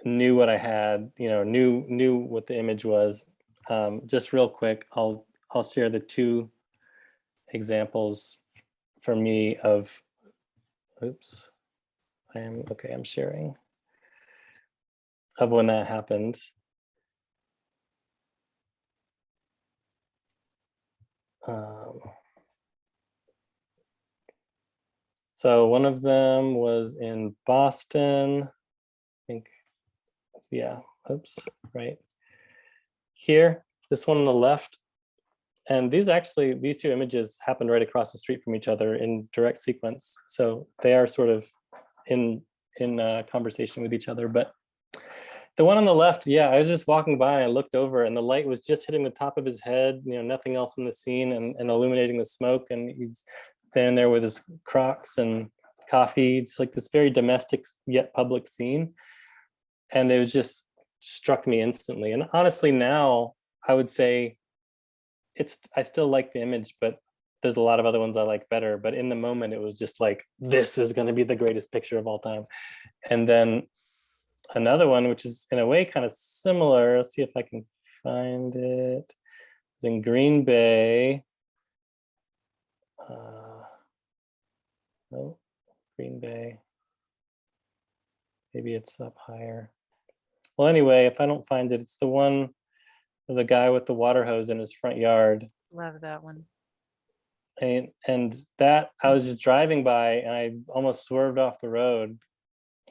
knew what I had, you know, knew what the image was. Just real quick, I'll share the two examples for me of, oops, I'm sharing, of when that happened. So one of them was in Boston, I think, yeah, oops, right here, this one on the left. And these two images happened right across the street from each other in direct sequence. So they are sort of in conversation with each other. But the one on the left, yeah, I was just walking by and I looked over and the light was just hitting the top of his head, you know, nothing else in the scene, and illuminating the smoke. And he's standing there with his Crocs and coffee. It's like this very domestic yet public scene. And it was just struck me instantly. And honestly, now I would say I still like the image, but there's a lot of other ones I like better. But in the moment, it was just like, this is going to be the greatest picture of all time. And then another one, which is in a way kind of similar. Let's see if I can find it. It's in Green Bay. No, Green Bay. Maybe it's up higher. Well, anyway, if I don't find it, it's the one of the guy with the water hose in his front yard. Love that one. And that, I was just driving by and I almost swerved off the road.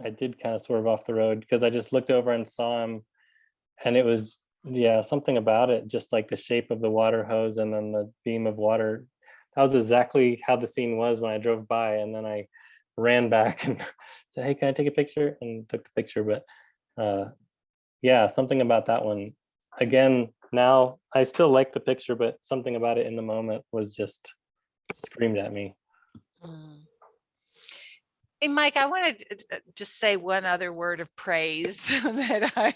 I did kind of swerve off the road because I just looked over and saw him, and it was, yeah, something about it, just like the shape of the water hose and then the beam of water. That was exactly how the scene was when I drove by, and then I ran back and said, hey, can I take a picture? And took the picture. But yeah, something about that one. Again, now I still like the picture, but something about it in the moment was just screamed at me. Hey, Mike, I want to just say one other word of praise that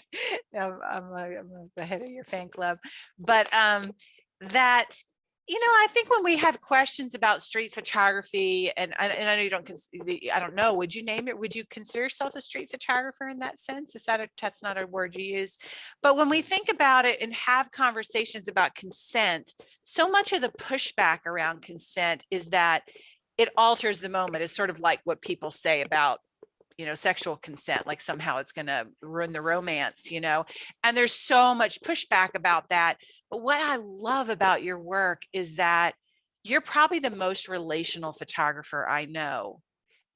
I'm the head of your fan club, but that, you know, I think when we have questions about street photography, and I know you don't, I don't know, would you name it? Would you consider yourself a street photographer in that sense? That's not a word you use, but when we think about it and have conversations about consent, so much of the pushback around consent is that it alters the moment. It's sort of like what people say about, you know, sexual consent, like somehow it's going to ruin the romance, you know, and there's so much pushback about that. But what I love about your work is that you're probably the most relational photographer I know.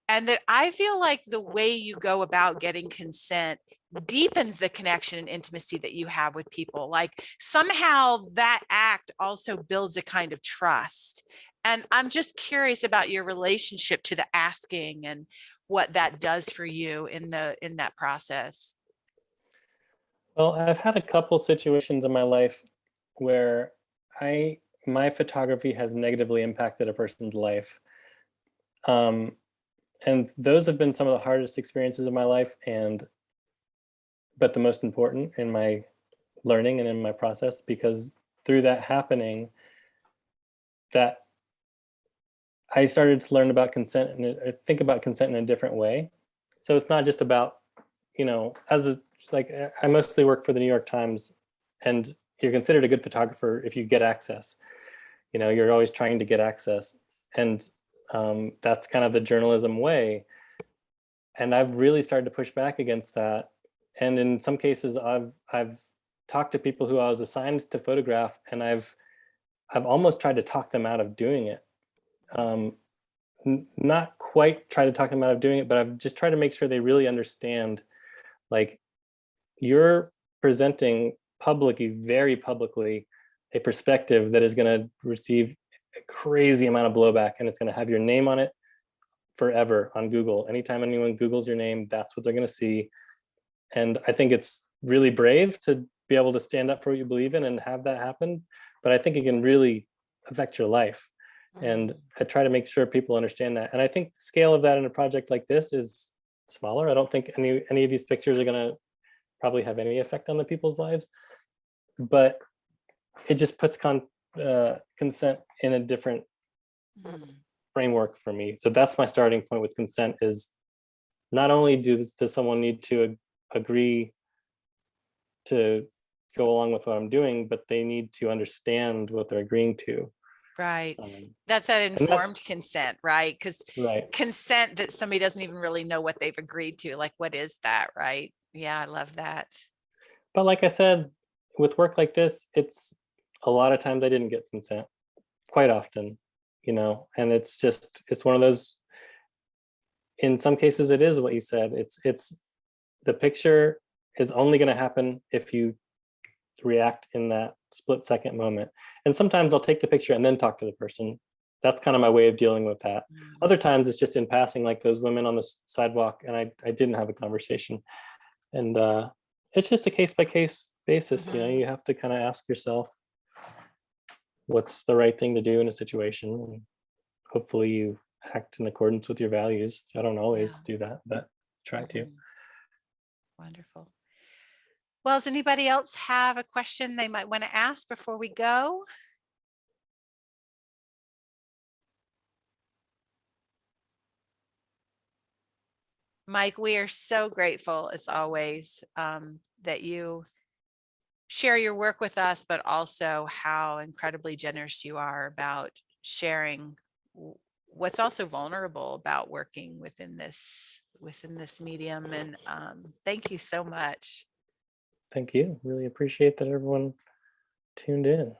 And that I feel like the way you go about getting consent deepens the connection and intimacy that you have with people. Like somehow that act also builds a kind of trust. And I'm just curious about your relationship to the asking and what that does for you in that process. Well, I've had a couple situations in my life where my photography has negatively impacted a person's life. And those have been some of the hardest experiences of my life, but the most important in my learning and in my process, because through that happening, that I started to learn about consent and think about consent in a different way. So it's not just about, you know, I mostly work for the New York Times, and you're considered a good photographer if you get access. You know, you're always trying to get access, and that's kind of the journalism way. And I've really started to push back against that. And in some cases, I've talked to people who I was assigned to photograph, and I've almost tried to talk them out of doing it. Not quite try to talk them out of doing it, but I've just tried to make sure they really understand, like, you're presenting publicly, very publicly, a perspective that is going to receive a crazy amount of blowback, and it's going to have your name on it forever on Google. Anytime anyone Googles your name, that's what they're going to see. And I think it's really brave to be able to stand up for what you believe in and have that happen. But I think it can really affect your life. And I try to make sure people understand that. And I think the scale of that in a project like this is smaller. I don't think any of these pictures are going to probably have any effect on the people's lives. But it just puts consent in a different framework for me. So that's my starting point with consent, is not only does someone need to agree to go along with what I'm doing, but they need to understand what they're agreeing to. Right. That's that informed consent, right? Because right. consent that somebody doesn't even really know what they've agreed to, like, what is that, right? Yeah, I love that. But like I said, with work like this, it's a lot of times I didn't get consent, quite often, you know, and it's one of those, in some cases it is what you said. It's the picture is only going to happen if you react in that split-second moment. And sometimes I'll take the picture and then talk to the person. That's kind of my way of dealing with that. Other times it's just in passing, like those women on the sidewalk, and I didn't have a conversation. And it's just a case-by-case basis. You know, you have to kind of ask yourself, what's the right thing to do in a situation? And hopefully you act in accordance with your values. I don't always do that, but try to. Wonderful. Well, does anybody else have a question they might want to ask before we go? Mike, we are so grateful, as always, that you share your work with us, but also how incredibly generous you are about sharing what's also vulnerable about working within this medium. And thank you so much. Thank you. Really appreciate that everyone tuned in.